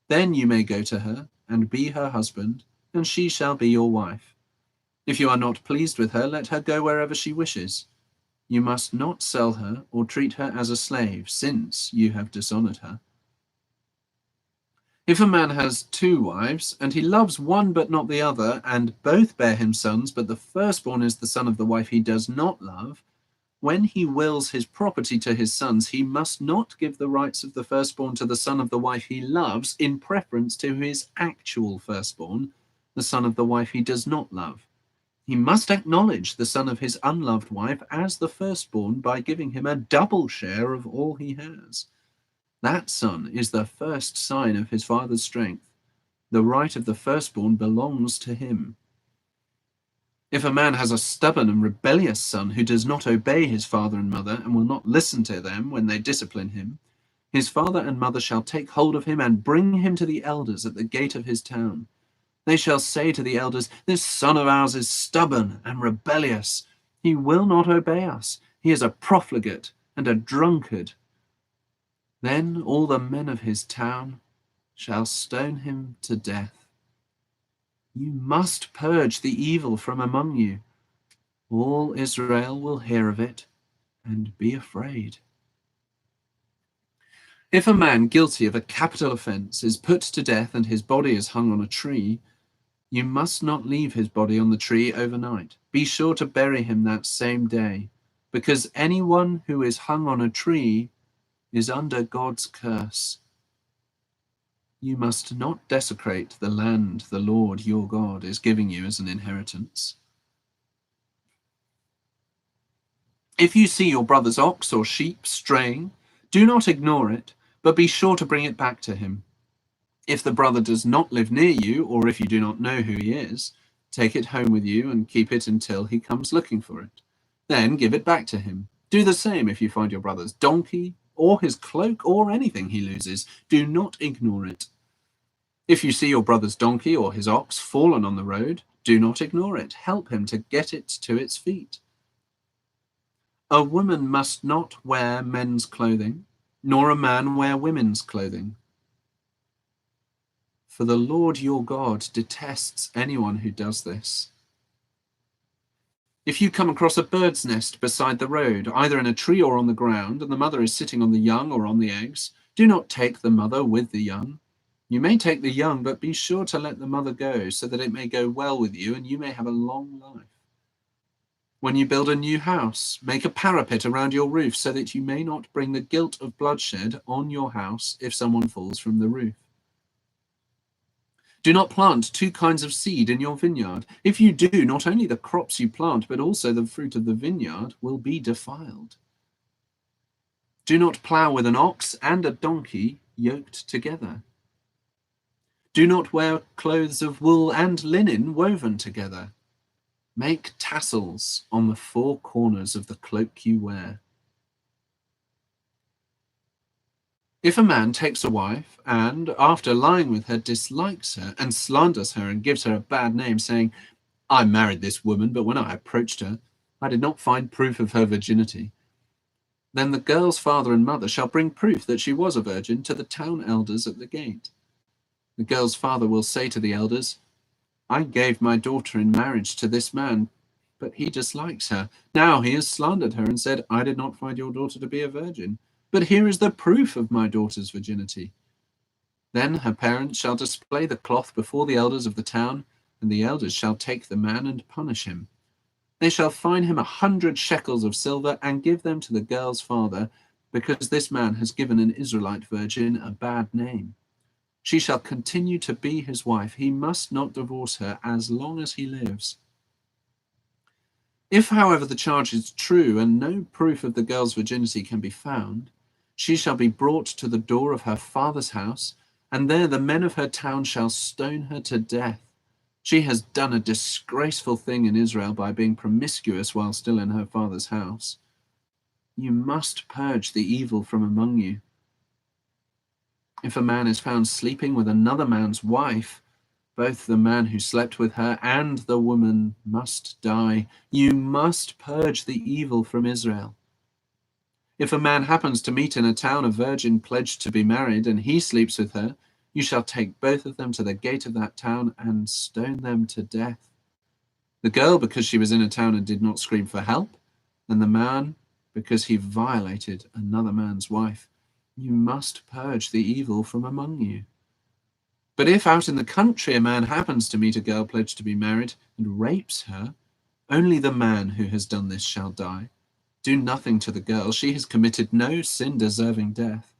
then you may go to her and be her husband, and she shall be your wife. If you are not pleased with her, let her go wherever she wishes. You must not sell her or treat her as a slave, since you have dishonored her. If a man has 2 wives, and he loves one but not the other, and both bear him sons, but the firstborn is the son of the wife he does not love, when he wills his property to his sons, he must not give the rights of the firstborn to the son of the wife he loves in preference to his actual firstborn, the son of the wife he does not love. He must acknowledge the son of his unloved wife as the firstborn by giving him a double share of all he has. That son is the first sign of his father's strength. The right of the firstborn belongs to him. If a man has a stubborn and rebellious son who does not obey his father and mother and will not listen to them when they discipline him, his father and mother shall take hold of him and bring him to the elders at the gate of his town. They shall say to the elders, "This son of ours is stubborn and rebellious. He will not obey us. He is a profligate and a drunkard." Then all the men of his town shall stone him to death. You must purge the evil from among you. All Israel will hear of it and be afraid. If a man guilty of a capital offense is put to death and his body is hung on a tree, you must not leave his body on the tree overnight. Be sure to bury him that same day, because anyone who is hung on a tree is under God's curse. You must not desecrate the land the Lord your God is giving you as an inheritance. If you see your brother's ox or sheep straying, do not ignore it, but be sure to bring it back to him. If the brother does not live near you, or if you do not know who he is, take it home with you and keep it until he comes looking for it. Then give it back to him. Do the same if you find your brother's donkey, or his cloak, or anything he loses. Do not ignore it. If you see your brother's donkey or his ox fallen on the road, do not ignore it. Help him to get it to its feet. A woman must not wear men's clothing, nor a man wear women's clothing. For the Lord your God detests anyone who does this. If you come across a bird's nest beside the road, either in a tree or on the ground, and the mother is sitting on the young or on the eggs, do not take the mother with the young. You may take the young, but be sure to let the mother go, so that it may go well with you and you may have a long life. When you build a new house, make a parapet around your roof, so that you may not bring the guilt of bloodshed on your house if someone falls from the roof. Do not plant 2 kinds of seed in your vineyard. If you do, not only the crops you plant, but also the fruit of the vineyard will be defiled. Do not plow with an ox and a donkey yoked together. Do not wear clothes of wool and linen woven together. Make tassels on the 4 corners of the cloak you wear. If a man takes a wife and, after lying with her, dislikes her and slanders her and gives her a bad name, saying, "I married this woman, but when I approached her, I did not find proof of her virginity," then the girl's father and mother shall bring proof that she was a virgin to the town elders at the gate. The girl's father will say to the elders, "I gave my daughter in marriage to this man, but he dislikes her. Now he has slandered her and said, 'I did not find your daughter to be a virgin. But here is the proof of my daughter's virginity.' Then her parents shall display the cloth before the elders of the town, and the elders shall take the man and punish him. They shall fine him 100 shekels of silver and give them to the girl's father, because this man has given an Israelite virgin a bad name. She shall continue to be his wife. He must not divorce her as long as he lives. If, however, the charge is true and no proof of the girl's virginity can be found, she shall be brought to the door of her father's house, and there the men of her town shall stone her to death. She has done a disgraceful thing in Israel by being promiscuous while still in her father's house. You must purge the evil from among you. If a man is found sleeping with another man's wife, both the man who slept with her and the woman must die. You must purge the evil from Israel. If a man happens to meet in a town a virgin pledged to be married, and he sleeps with her, you shall take both of them to the gate of that town and stone them to death. The girl, because she was in a town and did not scream for help, and the man, because he violated another man's wife. You must purge the evil from among you. But if out in the country a man happens to meet a girl pledged to be married and rapes her, only the man who has done this shall die. Do nothing to the girl. She has committed no sin deserving death.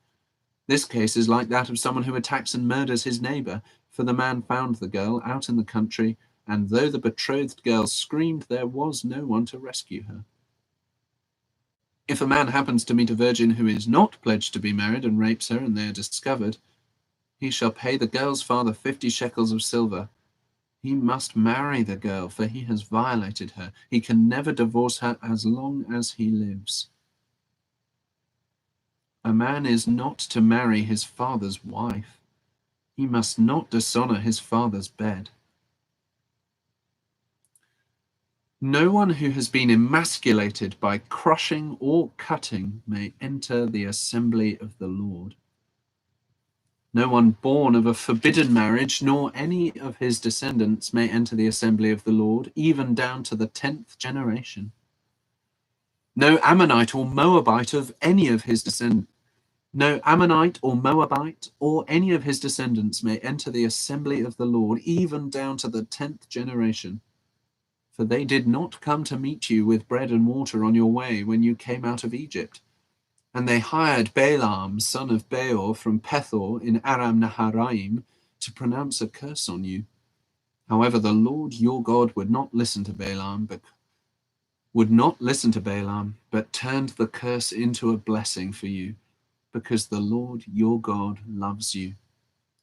This case is like that of someone who attacks and murders his neighbor, for the man found the girl out in the country, and though the betrothed girl screamed, there was no one to rescue her. If a man happens to meet a virgin who is not pledged to be married and rapes her, and they are discovered, he shall pay the girl's father 50 shekels of silver. He must marry the girl, for he has violated her. He can never divorce her as long as he lives. A man is not to marry his father's wife. He must not dishonor his father's bed. No one who has been emasculated by crushing or cutting may enter the assembly of the Lord. No one born of a forbidden marriage, nor any of his descendants may enter the assembly of the Lord, even down to the 10th generation. No Ammonite or Moabite of any of his descendants, no Ammonite or Moabite or any of his descendants may enter the assembly of the Lord, even down to the 10th generation. For they did not come to meet you with bread and water on your way when you came out of Egypt. And they hired Balaam, son of Beor, from Pethor in Aram Naharaim, to pronounce a curse on you. However, the Lord your God would not listen to Balaam, but turned the curse into a blessing for you, because the Lord your God loves you.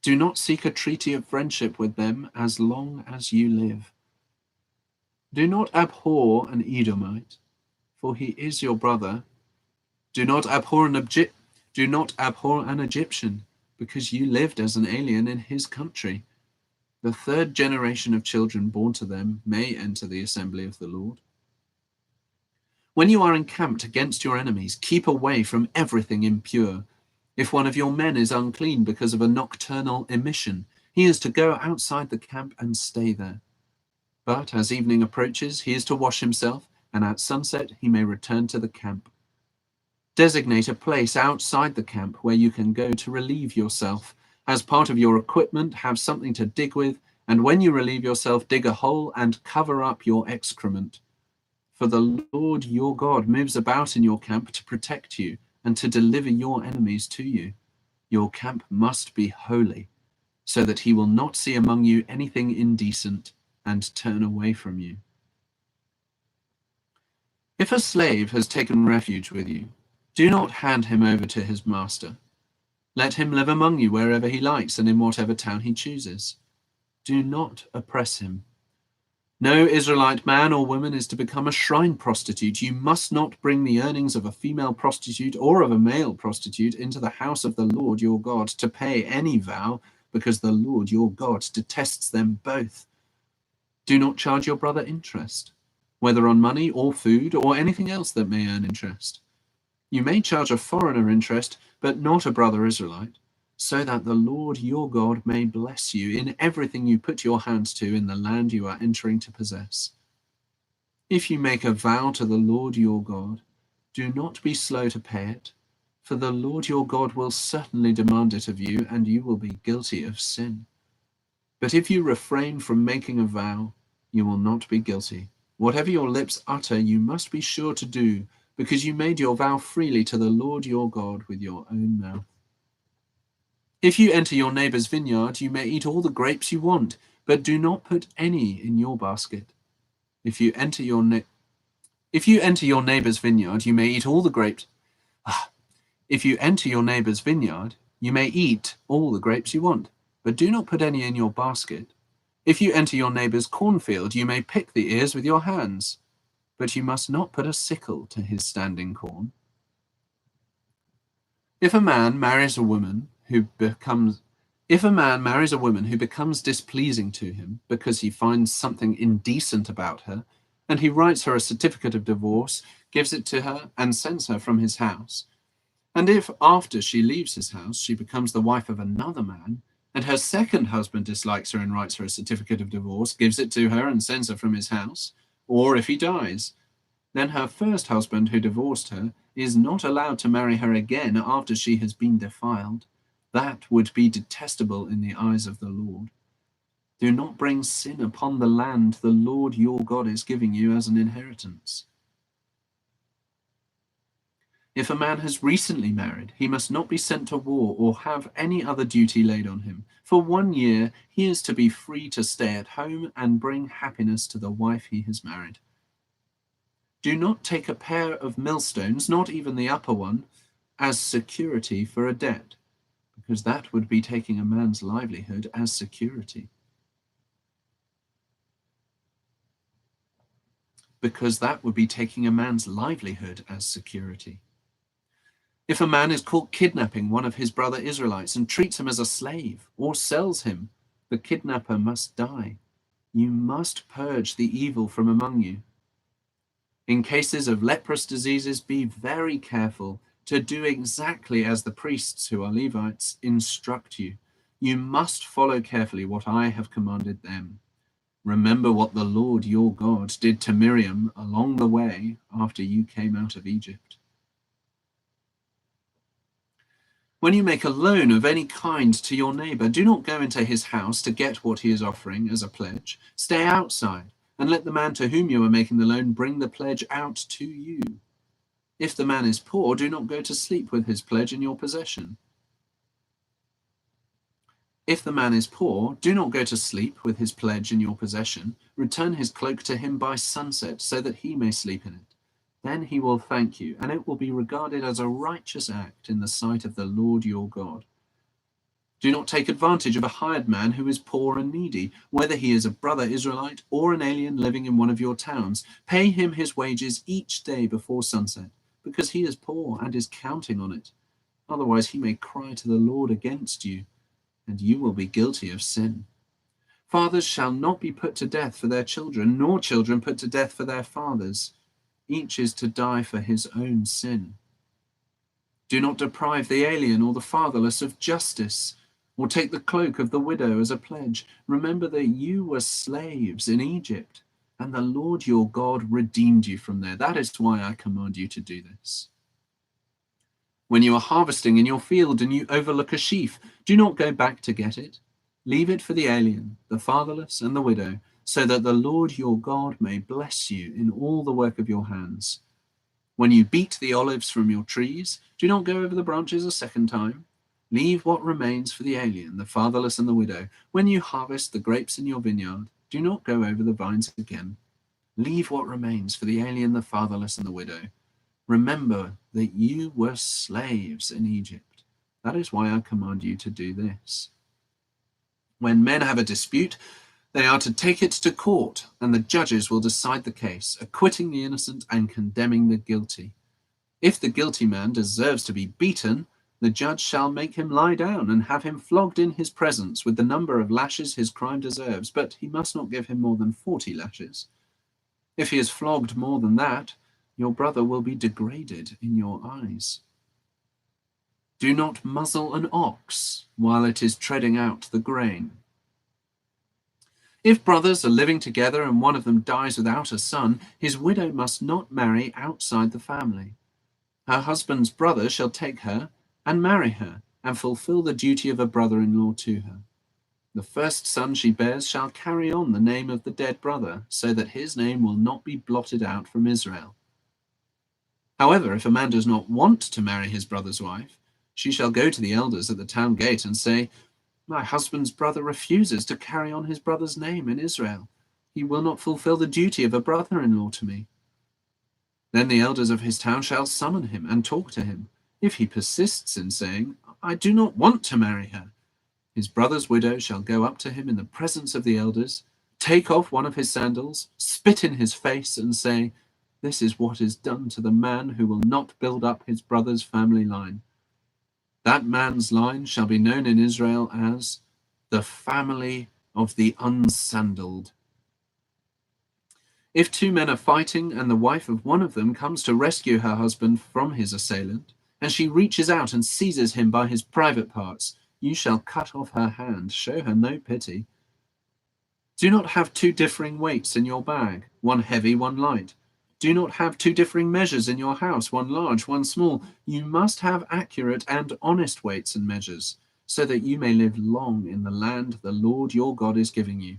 Do not seek a treaty of friendship with them as long as you live. Do not abhor an Edomite, for he is your brother. Do not abhor an Egyptian, because you lived as an alien in his country. The 3rd generation of children born to them may enter the assembly of the Lord. When you are encamped against your enemies, keep away from everything impure. If one of your men is unclean because of a nocturnal emission, he is to go outside the camp and stay there. But as evening approaches, he is to wash himself, and at sunset he may return to the camp. Designate a place outside the camp where you can go to relieve yourself. As part of your equipment, have something to dig with, and when you relieve yourself, dig a hole and cover up your excrement. For the Lord your God moves about in your camp to protect you and to deliver your enemies to you. Your camp must be holy, so that he will not see among you anything indecent and turn away from you. If a slave has taken refuge with you, do not hand him over to his master. Let him live among you wherever he likes and in whatever town he chooses. Do not oppress him. No Israelite man or woman is to become a shrine prostitute. You must not bring the earnings of a female prostitute or of a male prostitute into the house of the Lord your God to pay any vow, because the Lord your God detests them both. Do not charge your brother interest, whether on money or food or anything else that may earn interest. You may charge a foreigner interest, but not a brother Israelite, so that the Lord your God may bless you in everything you put your hands to in the land you are entering to possess. If you make a vow to the Lord your God, do not be slow to pay it, for the Lord your God will certainly demand it of you, and you will be guilty of sin. But if you refrain from making a vow, you will not be guilty. Whatever your lips utter, you must be sure to do, because you made your vow freely to the Lord your God with your own mouth. If you enter your neighbor's vineyard, you may eat all the grapes you want, but do not put any in your basket. If you enter your neighbor's vineyard, you may eat all the grapes. If you enter your neighbor's vineyard, you may eat all the grapes you want, but do not put any in your basket. If you enter your neighbor's cornfield, you may pick the ears with your hands, but you must not put a sickle to his standing corn. If a man marries a woman who becomes displeasing to him because he finds something indecent about her, and he writes her a certificate of divorce, gives it to her, and sends her from his house, and if after she leaves his house she becomes the wife of another man, and her second husband dislikes her and writes her a certificate of divorce, gives it to her, and sends her from his house, or if he dies, then her first husband who divorced her is not allowed to marry her again after she has been defiled. That would be detestable in the eyes of the Lord. Do not bring sin upon the land the Lord your God is giving you as an inheritance. If a man has recently married, he must not be sent to war or have any other duty laid on him. For 1 year, he is to be free to stay at home and bring happiness to the wife he has married. Do not take a pair of millstones, not even the upper one, as security for a debt, because that would be taking a man's livelihood as security. If a man is caught kidnapping one of his brother Israelites and treats him as a slave or sells him, the kidnapper must die. You must purge the evil from among you. In cases of leprous diseases, be very careful to do exactly as the priests, who are Levites, instruct you. You must follow carefully what I have commanded them. Remember what the Lord your God did to Miriam along the way after you came out of Egypt. When you make a loan of any kind to your neighbor, do not go into his house to get what he is offering as a pledge. Stay outside and let the man to whom you are making the loan bring the pledge out to you. If the man is poor, do not go to sleep with his pledge in your possession. If the man is poor, do not go to sleep with his pledge in your possession. Return his cloak to him by sunset, so that he may sleep in it. Then he will thank you, and it will be regarded as a righteous act in the sight of the Lord your God. Do not take advantage of a hired man who is poor and needy, whether he is a brother Israelite or an alien living in one of your towns. Pay him his wages each day before sunset, because he is poor and is counting on it. Otherwise he may cry to the Lord against you, and you will be guilty of sin. Fathers shall not be put to death for their children, nor children put to death for their fathers. Each is to die for his own sin. Do not deprive the alien or the fatherless of justice, or take the cloak of the widow as a pledge. Remember that you were slaves in Egypt, and the Lord your God redeemed you from there. That is why I command you to do this. When you are harvesting in your field and you overlook a sheaf, do not go back to get it. Leave it for the alien, the fatherless, and the widow, so that the Lord your God may bless you in all the work of your hands. When you beat the olives from your trees, do not go over the branches a second time. Leave what remains for the alien, the fatherless, and the widow. When you harvest the grapes in your vineyard, do not go over the vines again. Leave what remains for the alien, the fatherless, and the widow. Remember that you were slaves in Egypt. That is why I command you to do this. When men have a dispute, they are to take it to court, and the judges will decide the case, acquitting the innocent and condemning the guilty. If the guilty man deserves to be beaten, the judge shall make him lie down and have him flogged in his presence with the number of lashes his crime deserves, but he must not give him more than 40 lashes. If he is flogged more than that, your brother will be degraded in your eyes. Do not muzzle an ox while it is treading out the grain. If brothers are living together and one of them dies without a son, his widow must not marry outside the family. Her husband's brother shall take her and marry her, and fulfill the duty of a brother-in-law to her. The first son she bears shall carry on the name of the dead brother, so that his name will not be blotted out from Israel. However, if a man does not want to marry his brother's wife, she shall go to the elders at the town gate and say, my husband's brother refuses to carry on his brother's name in Israel. He will not fulfill the duty of a brother-in-law to me. Then the elders of his town shall summon him and talk to him. If he persists in saying, I do not want to marry her, his brother's widow shall go up to him in the presence of the elders, take off one of his sandals, spit in his face, and say, this is what is done to the man who will not build up his brother's family line. That man's line shall be known in Israel as the family of the unsandaled. If two men are fighting and the wife of one of them comes to rescue her husband from his assailant, and she reaches out and seizes him by his private parts, you shall cut off her hand, show her no pity. Do not have two differing weights in your bag, one heavy, one light. Do not have two differing measures in your house, one large, one small. You must have accurate and honest weights and measures, so that you may live long in the land the Lord your God is giving you.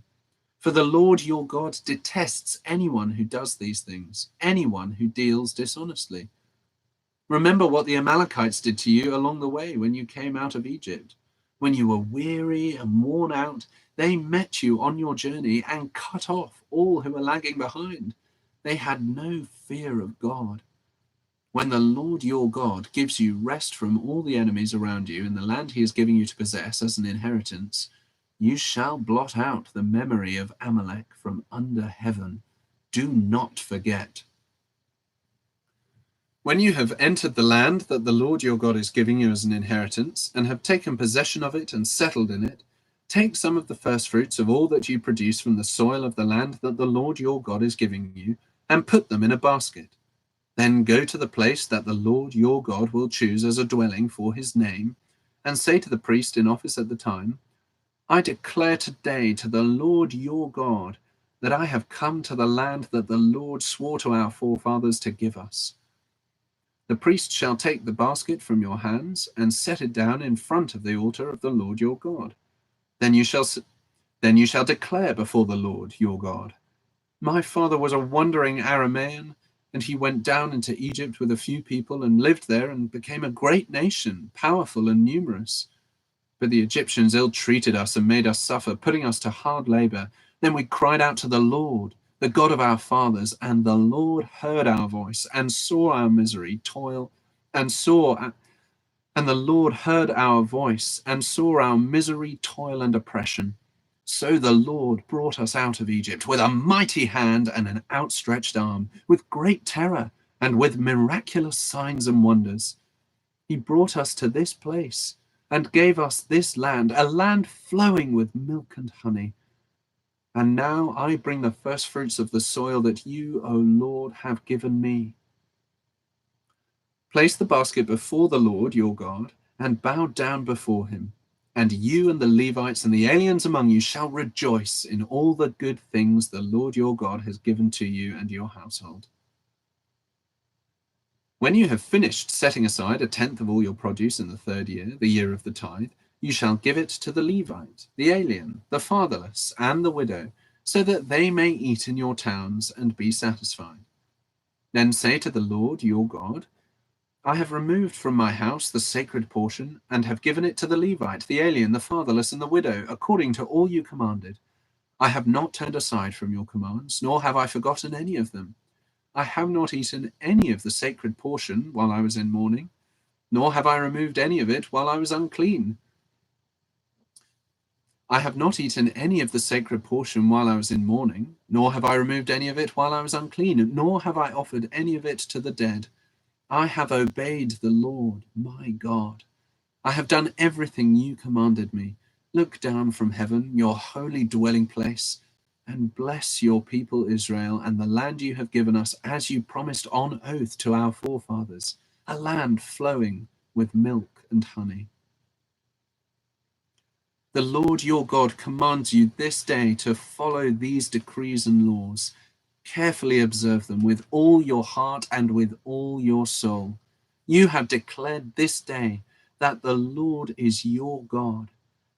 For the Lord your God detests anyone who does these things, anyone who deals dishonestly. Remember what the Amalekites did to you along the way when you came out of Egypt. When you were weary and worn out, they met you on your journey and cut off all who were lagging behind. They had no fear of God. When the Lord your God gives you rest from all the enemies around you in the land he is giving you to possess as an inheritance, you shall blot out the memory of Amalek from under heaven. Do not forget. When you have entered the land that the Lord your God is giving you as an inheritance, and have taken possession of it and settled in it, take some of the firstfruits of all that you produce from the soil of the land that the Lord your God is giving you, and put them in a basket. Then go to the place that the Lord your God will choose as a dwelling for his name, and say to the priest in office at the time, I declare today to the Lord your God that I have come to the land that the Lord swore to our forefathers to give us. The priest shall take the basket from your hands and set it down in front of the altar of the Lord your God. Then you shall declare before the Lord your God, my father was a wandering Aramean, and he went down into Egypt with a few people and lived there and became a great nation, powerful and numerous. But the Egyptians ill-treated us and made us suffer, putting us to hard labor. Then we cried out to the Lord, the God of our fathers, and the Lord heard our voice and saw our misery, toil, and the Lord heard our voice and saw our misery, toil, and oppression. So the Lord brought us out of Egypt with a mighty hand and an outstretched arm, with great terror and with miraculous signs and wonders. He brought us to this place and gave us this land, a land flowing with milk and honey. And now I bring the firstfruits of the soil that you, O Lord, have given me. Place the basket before the Lord your God and bow down before him. And you and the Levites and the aliens among you shall rejoice in all the good things the Lord your God has given to you and your household. When you have finished setting aside 1/10 of all your produce in the 3rd year, the year of the tithe, you shall give it to the Levite, the alien, the fatherless, and the widow, so that they may eat in your towns and be satisfied. Then say to the Lord your God, I have removed from my house the sacred portion, and have given it to the Levite, the alien, the fatherless, and the widow, according to all you commanded. I have not turned aside from your commands, nor have I forgotten any of them. I have not eaten any of the sacred portion while I was in mourning, nor have I removed any of it while I was unclean. I have not eaten any of the sacred portion while I was in mourning, nor have I removed any of it while I was unclean, nor have I offered any of it to the dead. I have obeyed the Lord, my God. I have done everything you commanded me. Look down from heaven, your holy dwelling place, and bless your people Israel and the land you have given us as you promised on oath to our forefathers, a land flowing with milk and honey. The Lord your God commands you this day to follow these decrees and laws. Carefully observe them with all your heart and with all your soul. You have declared this day that the Lord is your God,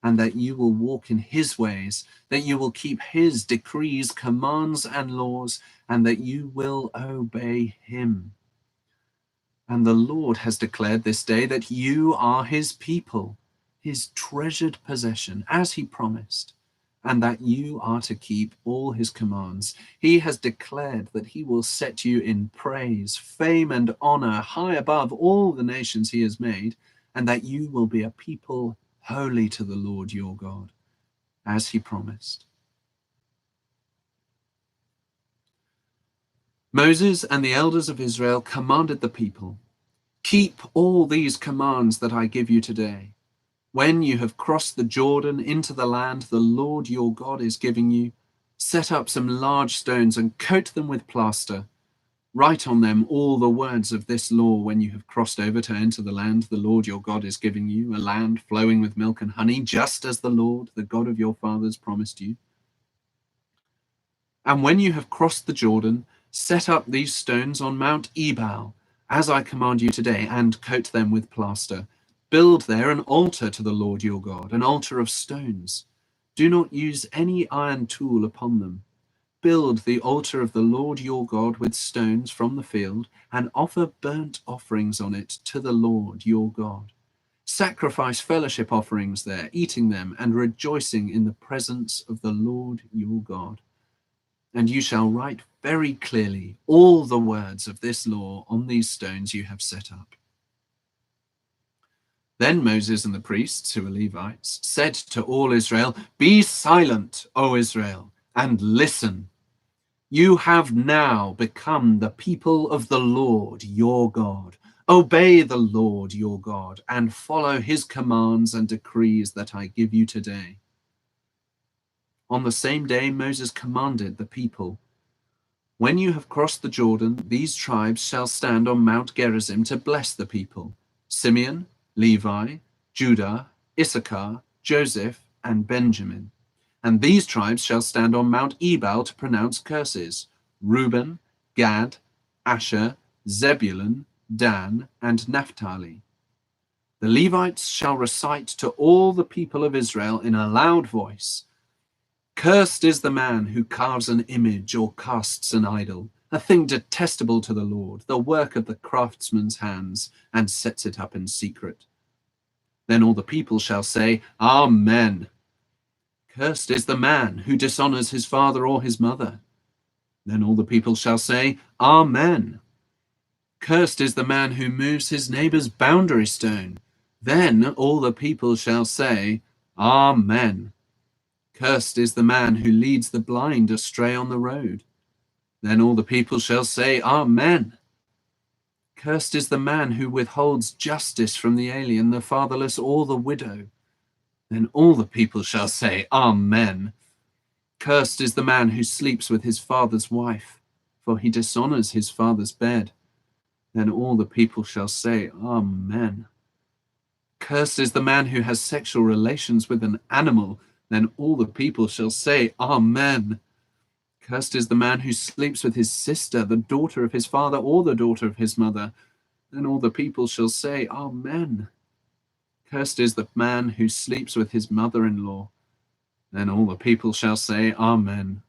and that you will walk in his ways, that you will keep his decrees, commands, and laws, and that you will obey him. And the Lord has declared this day that you are his people, his treasured possession, as he promised, and that you are to keep all his commands. He has declared that he will set you in praise, fame, and honor high above all the nations he has made, and that you will be a people holy to the Lord your God, as he promised. Moses and the elders of Israel commanded the people, "Keep all these commands that I give you today. When you have crossed the Jordan into the land the Lord your God is giving you, set up some large stones and coat them with plaster. Write on them all the words of this law when you have crossed over to enter the land the Lord your God is giving you, a land flowing with milk and honey, just as the Lord, the God of your fathers, promised you. And when you have crossed the Jordan, set up these stones on Mount Ebal, as I command you today, and coat them with plaster. Build there an altar to the Lord your God, an altar of stones. Do not use any iron tool upon them. Build the altar of the Lord your God with stones from the field, and offer burnt offerings on it to the Lord your God. Sacrifice fellowship offerings there, eating them and rejoicing in the presence of the Lord your God. And you shall write very clearly all the words of this law on these stones you have set up." Then Moses and the priests, who were Levites, said to all Israel, "Be silent, O Israel, and listen. You have now become the people of the Lord your God. Obey the Lord your God and follow his commands and decrees that I give you today." On the same day, Moses commanded the people, "When you have crossed the Jordan, these tribes shall stand on Mount Gerizim to bless the people: Simeon, Levi, Judah, Issachar, Joseph, and Benjamin. And these tribes shall stand on Mount Ebal to pronounce curses: Reuben, Gad, Asher, Zebulun, Dan, and Naphtali. The Levites shall recite to all the people of Israel in a loud voice, 'Cursed is the man who carves an image or casts an idol, a thing detestable to the Lord, the work of the craftsman's hands, and sets it up in secret.' Then all the people shall say, 'Amen. Cursed is the man who dishonors his father or his mother.' Then all the people shall say, 'Amen. Cursed is the man who moves his neighbor's boundary stone.' Then all the people shall say, 'Amen. Cursed is the man who leads the blind astray on the road.' Then all the people shall say, 'Amen. Cursed is the man who withholds justice from the alien, the fatherless, or the widow.' Then all the people shall say, 'Amen. Cursed is the man who sleeps with his father's wife, for he dishonors his father's bed.' Then all the people shall say, 'Amen. Cursed is the man who has sexual relations with an animal.' Then all the people shall say, 'Amen. Cursed is the man who sleeps with his sister, the daughter of his father, or the daughter of his mother.' Then all the people shall say, 'Amen. Cursed is the man who sleeps with his mother-in-law.' Then all the people shall say, 'Amen.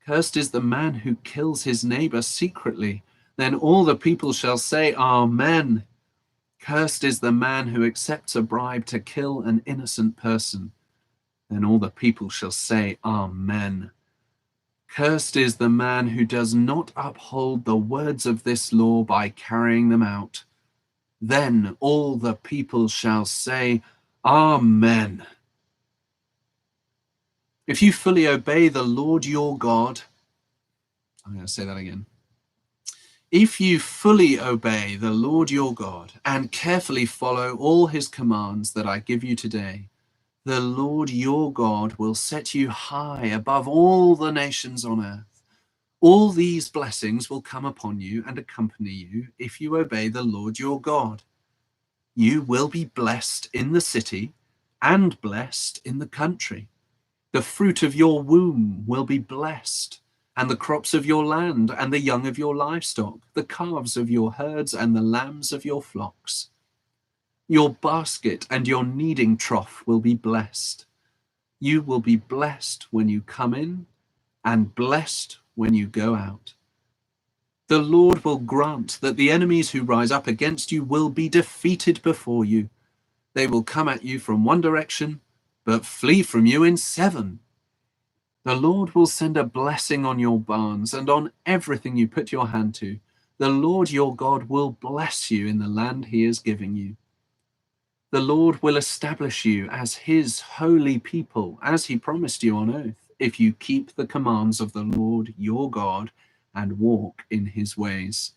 Cursed is the man who kills his neighbor secretly.' Then all the people shall say, 'Amen. Cursed is the man who accepts a bribe to kill an innocent person.' Then all the people shall say, 'Amen. Cursed is the man who does not uphold the words of this law by carrying them out.' Then all the people shall say, 'Amen.' If you fully obey the Lord your God," I'm going to say that again. "If you fully obey the Lord your God and carefully follow all his commands that I give you today, the Lord your God will set you high above all the nations on earth. All these blessings will come upon you and accompany you if you obey the Lord your God. You will be blessed in the city and blessed in the country. The fruit of your womb will be blessed, and the crops of your land, and the young of your livestock, the calves of your herds, and the lambs of your flocks. Your basket and your kneading trough will be blessed. You will be blessed when you come in, and blessed when you go out. The Lord will grant that the enemies who rise up against you will be defeated before you. They will come at you from one direction, but flee from you in 7. The Lord will send a blessing on your barns and on everything you put your hand to. The Lord your God will bless you in the land he is giving you. The Lord will establish you as his holy people, as he promised you on oath, if you keep the commands of the Lord your God and walk in his ways.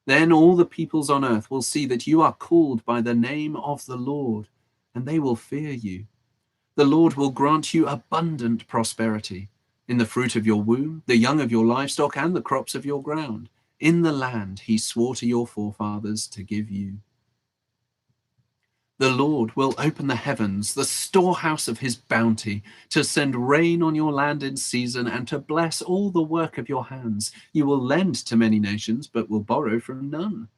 Then all the peoples on earth will see that you are called by the name of the Lord, and they will fear you. The Lord will grant you abundant prosperity in the fruit of your womb, the young of your livestock, and the crops of your ground, in the land he swore to your forefathers to give you. The Lord will open the heavens, the storehouse of his bounty, to send rain on your land in season and to bless all the work of your hands. You will lend to many nations, but will borrow from none.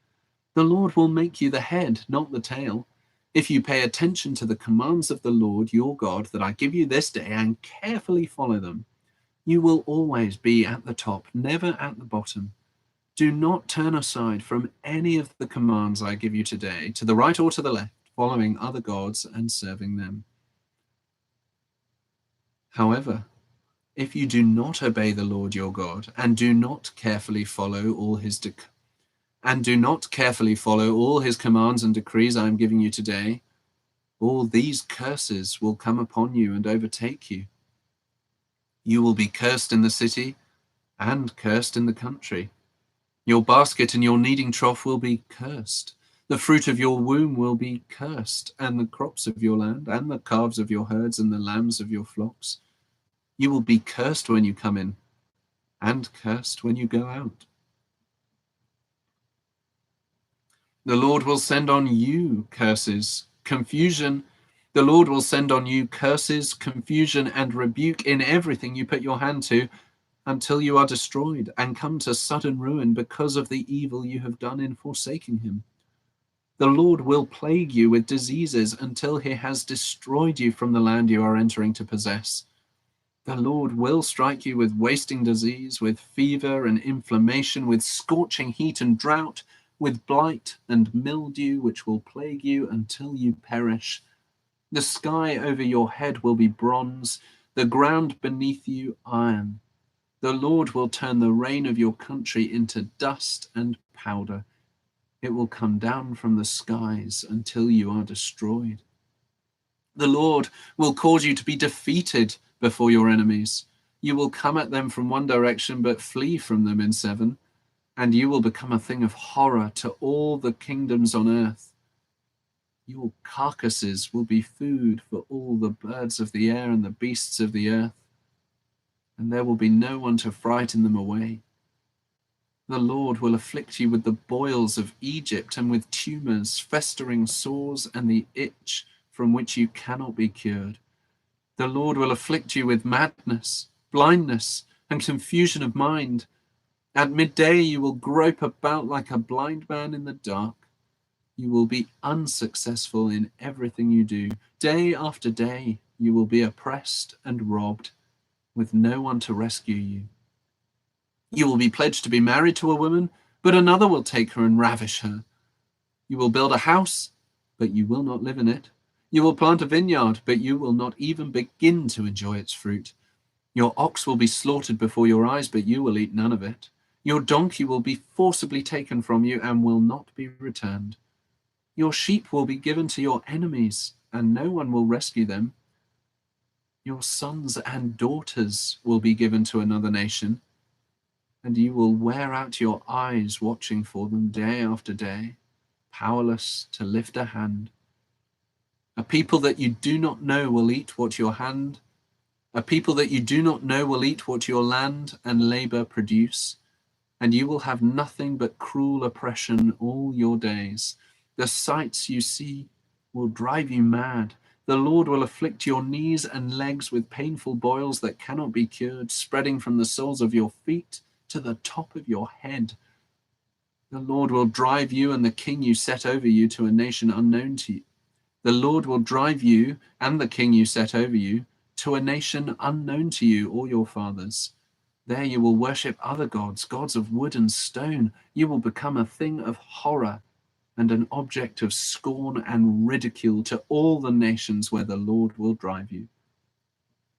The Lord will make you the head, not the tail. If you pay attention to the commands of the Lord your God that I give you this day and carefully follow them, you will always be at the top, never at the bottom. Do not turn aside from any of the commands I give you today, to the right or to the left, following other gods and serving them. However, if you do not obey the Lord your God and do not carefully follow all his commands and decrees I am giving you today, all these curses will come upon you and overtake you. You will be cursed in the city and cursed in the country. Your basket and your kneading trough will be cursed. The fruit of your womb will be cursed, and the crops of your land, and the calves of your herds, and the lambs of your flocks. You will be cursed when you come in, and cursed when you go out. The Lord will send on you curses, confusion. The Lord will send on you curses, confusion, and rebuke in everything you put your hand to, until you are destroyed and come to sudden ruin because of the evil you have done in forsaking him. The Lord will plague you with diseases until he has destroyed you from the land you are entering to possess. The Lord will strike you with wasting disease, with fever and inflammation, with scorching heat and drought, with blight and mildew, which will plague you until you perish. The sky over your head will be bronze, the ground beneath you iron. The Lord will turn the rain of your country into dust and powder. It will come down from the skies until you are destroyed. The Lord will cause you to be defeated before your enemies. You will come at them from one direction, but flee from them in 7, and you will become a thing of horror to all the kingdoms on earth. Your carcasses will be food for all the birds of the air and the beasts of the earth, and there will be no one to frighten them away. The Lord will afflict you with the boils of Egypt and with tumors, festering sores, and the itch from which you cannot be cured. The Lord will afflict you with madness, blindness, and confusion of mind. At midday you will grope about like a blind man in the dark. You will be unsuccessful in everything you do. Day after day you will be oppressed and robbed, with no one to rescue you. You will be pledged to be married to a woman, but another will take her and ravish her. You will build a house, but you will not live in it. You will plant a vineyard, but you will not even begin to enjoy its fruit. Your ox will be slaughtered before your eyes, but you will eat none of it. Your donkey will be forcibly taken from you and will not be returned. Your sheep will be given to your enemies, and no one will rescue them. Your sons and daughters will be given to another nation, and you will wear out your eyes watching for them day after day, powerless to lift a hand. A people that you do not know will eat what your land, a people that you do not know will eat what your land and labor produce, and you will have nothing but cruel oppression all your days. The sights you see will drive you mad. The Lord will afflict your knees and legs with painful boils that cannot be cured, spreading from the soles of your feet to the top of your head. The Lord will drive you and the king you set over you to a nation unknown to you. The Lord will drive you and the king you set over you to a nation unknown to you or your fathers. There you will worship other gods, gods of wood and stone. You will become a thing of horror and an object of scorn and ridicule to all the nations where the Lord will drive you.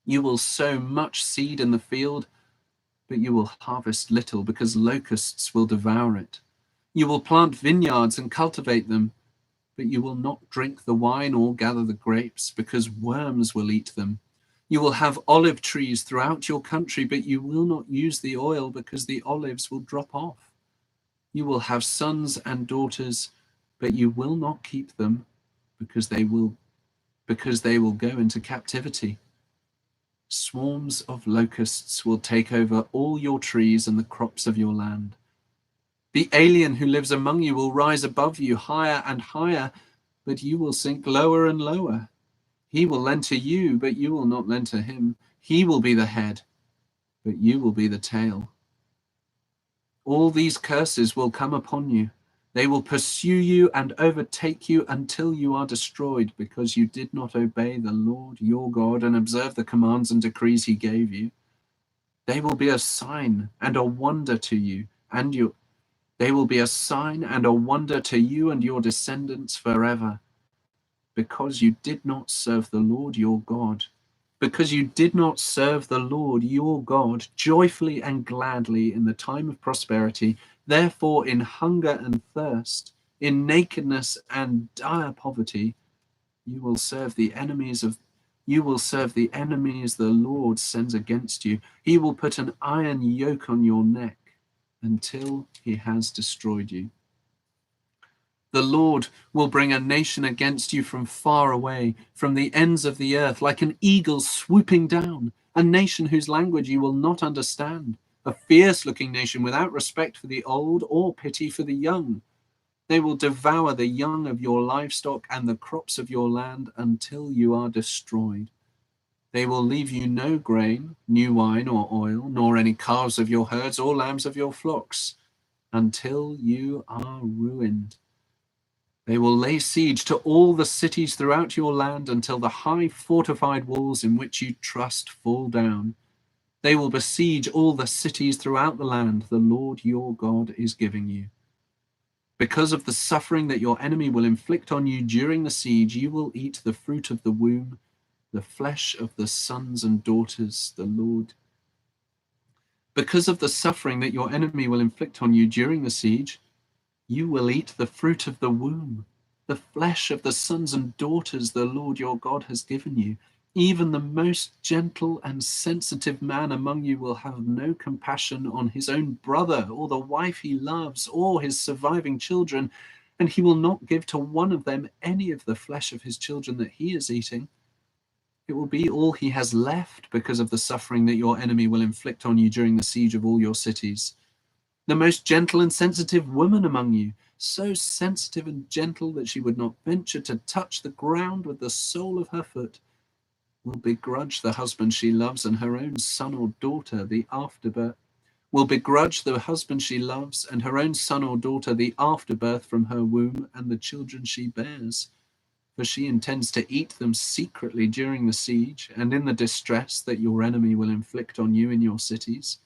You will sow much seed in the field, but you will harvest little because locusts will devour it. You will plant vineyards and cultivate them, but you will not drink the wine or gather the grapes because worms will eat them. You will have olive trees throughout your country, but you will not use the oil because the olives will drop off. You will have sons and daughters, but you will not keep them because they will go into captivity. Swarms of locusts will take over all your trees and the crops of your land. The alien who lives among you will rise above you higher and higher, but you will sink lower and lower. He will lend to you, but you will not lend to him. He will be the head, but you will be the tail. All these curses will come upon you. They will pursue you and overtake you until you are destroyed, because you did not obey the Lord your God and observe the commands and decrees he gave you. They will be a sign and a wonder to you, they will be a sign and a wonder to you and your descendants forever, because you did not serve the Lord your God. Because you did not serve the Lord your God joyfully and gladly in the time of prosperity, therefore in hunger and thirst, in nakedness and dire poverty, you will serve the enemies the Lord sends against you. He will put an iron yoke on your neck until he has destroyed you. The Lord will bring a nation against you from far away, from the ends of the earth, like an eagle swooping down, a nation whose language you will not understand, a fierce-looking nation without respect for the old or pity for the young. They will devour the young of your livestock and the crops of your land until you are destroyed. They will leave you no grain, new wine or oil, nor any calves of your herds or lambs of your flocks, until you are ruined. They will lay siege to all the cities throughout your land until the high fortified walls in which you trust fall down. They will besiege all the cities throughout the land the Lord your God is giving you. Because of the suffering that your enemy will inflict on you during the siege, you will eat the fruit of the womb, the flesh of the sons and daughters the Lord. Because of the suffering that your enemy will inflict on you during the siege, you will eat the fruit of the womb, the flesh of the sons and daughters the Lord your God has given you. Even the most gentle and sensitive man among you will have no compassion on his own brother or the wife he loves or his surviving children, and he will not give to one of them any of the flesh of his children that he is eating. It will be all he has left because of the suffering that your enemy will inflict on you during the siege of all your cities. The most gentle and sensitive woman among you, so sensitive and gentle that she would not venture to touch the ground with the sole of her foot, will begrudge the husband she loves and her own son or daughter the afterbirth from her womb and the children she bears. For she intends to eat them secretly during the siege and in the distress that your enemy will inflict on you in your cities.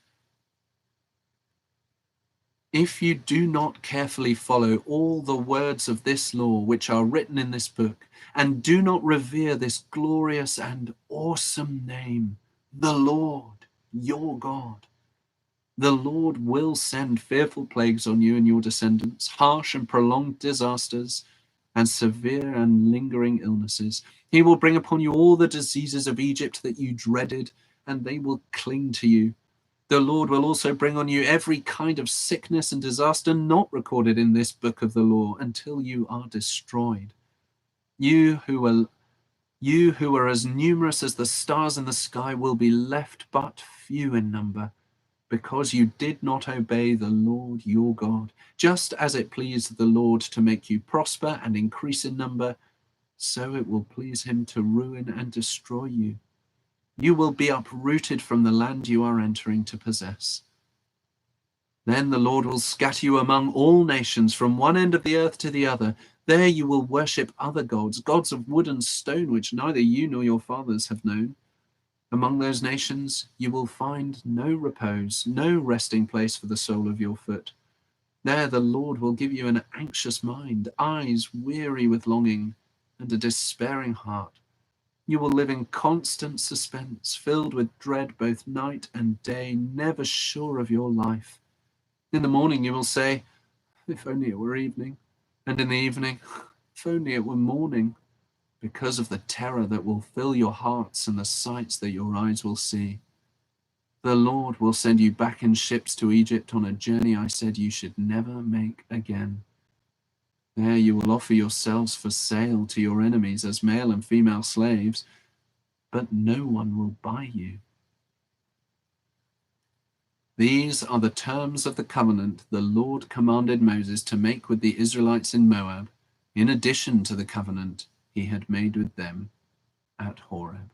If you do not carefully follow all the words of this law which are written in this book, and do not revere this glorious and awesome name, the Lord, your God, the Lord will send fearful plagues on you and your descendants, harsh and prolonged disasters, and severe and lingering illnesses. He will bring upon you all the diseases of Egypt that you dreaded, and they will cling to you. The Lord will also bring on you every kind of sickness and disaster not recorded in this book of the law until you are destroyed. You who are as numerous as the stars in the sky will be left but few in number, because you did not obey the Lord your God. Just as it pleased the Lord to make you prosper and increase in number, so it will please him to ruin and destroy you. You will be uprooted from the land you are entering to possess. Then the Lord will scatter you among all nations from one end of the earth to the other. There you will worship other gods, gods of wood and stone, which neither you nor your fathers have known. Among those nations you will find no repose, no resting place for the sole of your foot. There the Lord will give you an anxious mind, eyes weary with longing, and a despairing heart. You will live in constant suspense, filled with dread both night and day, never sure of your life. In the morning you will say, if only it were evening, and in the evening, if only it were morning, because of the terror that will fill your hearts and the sights that your eyes will see. The Lord will send you back in ships to Egypt on a journey I said you should never make again. There you will offer yourselves for sale to your enemies as male and female slaves, but no one will buy you. These are the terms of the covenant the Lord commanded Moses to make with the Israelites in Moab, in addition to the covenant he had made with them at Horeb.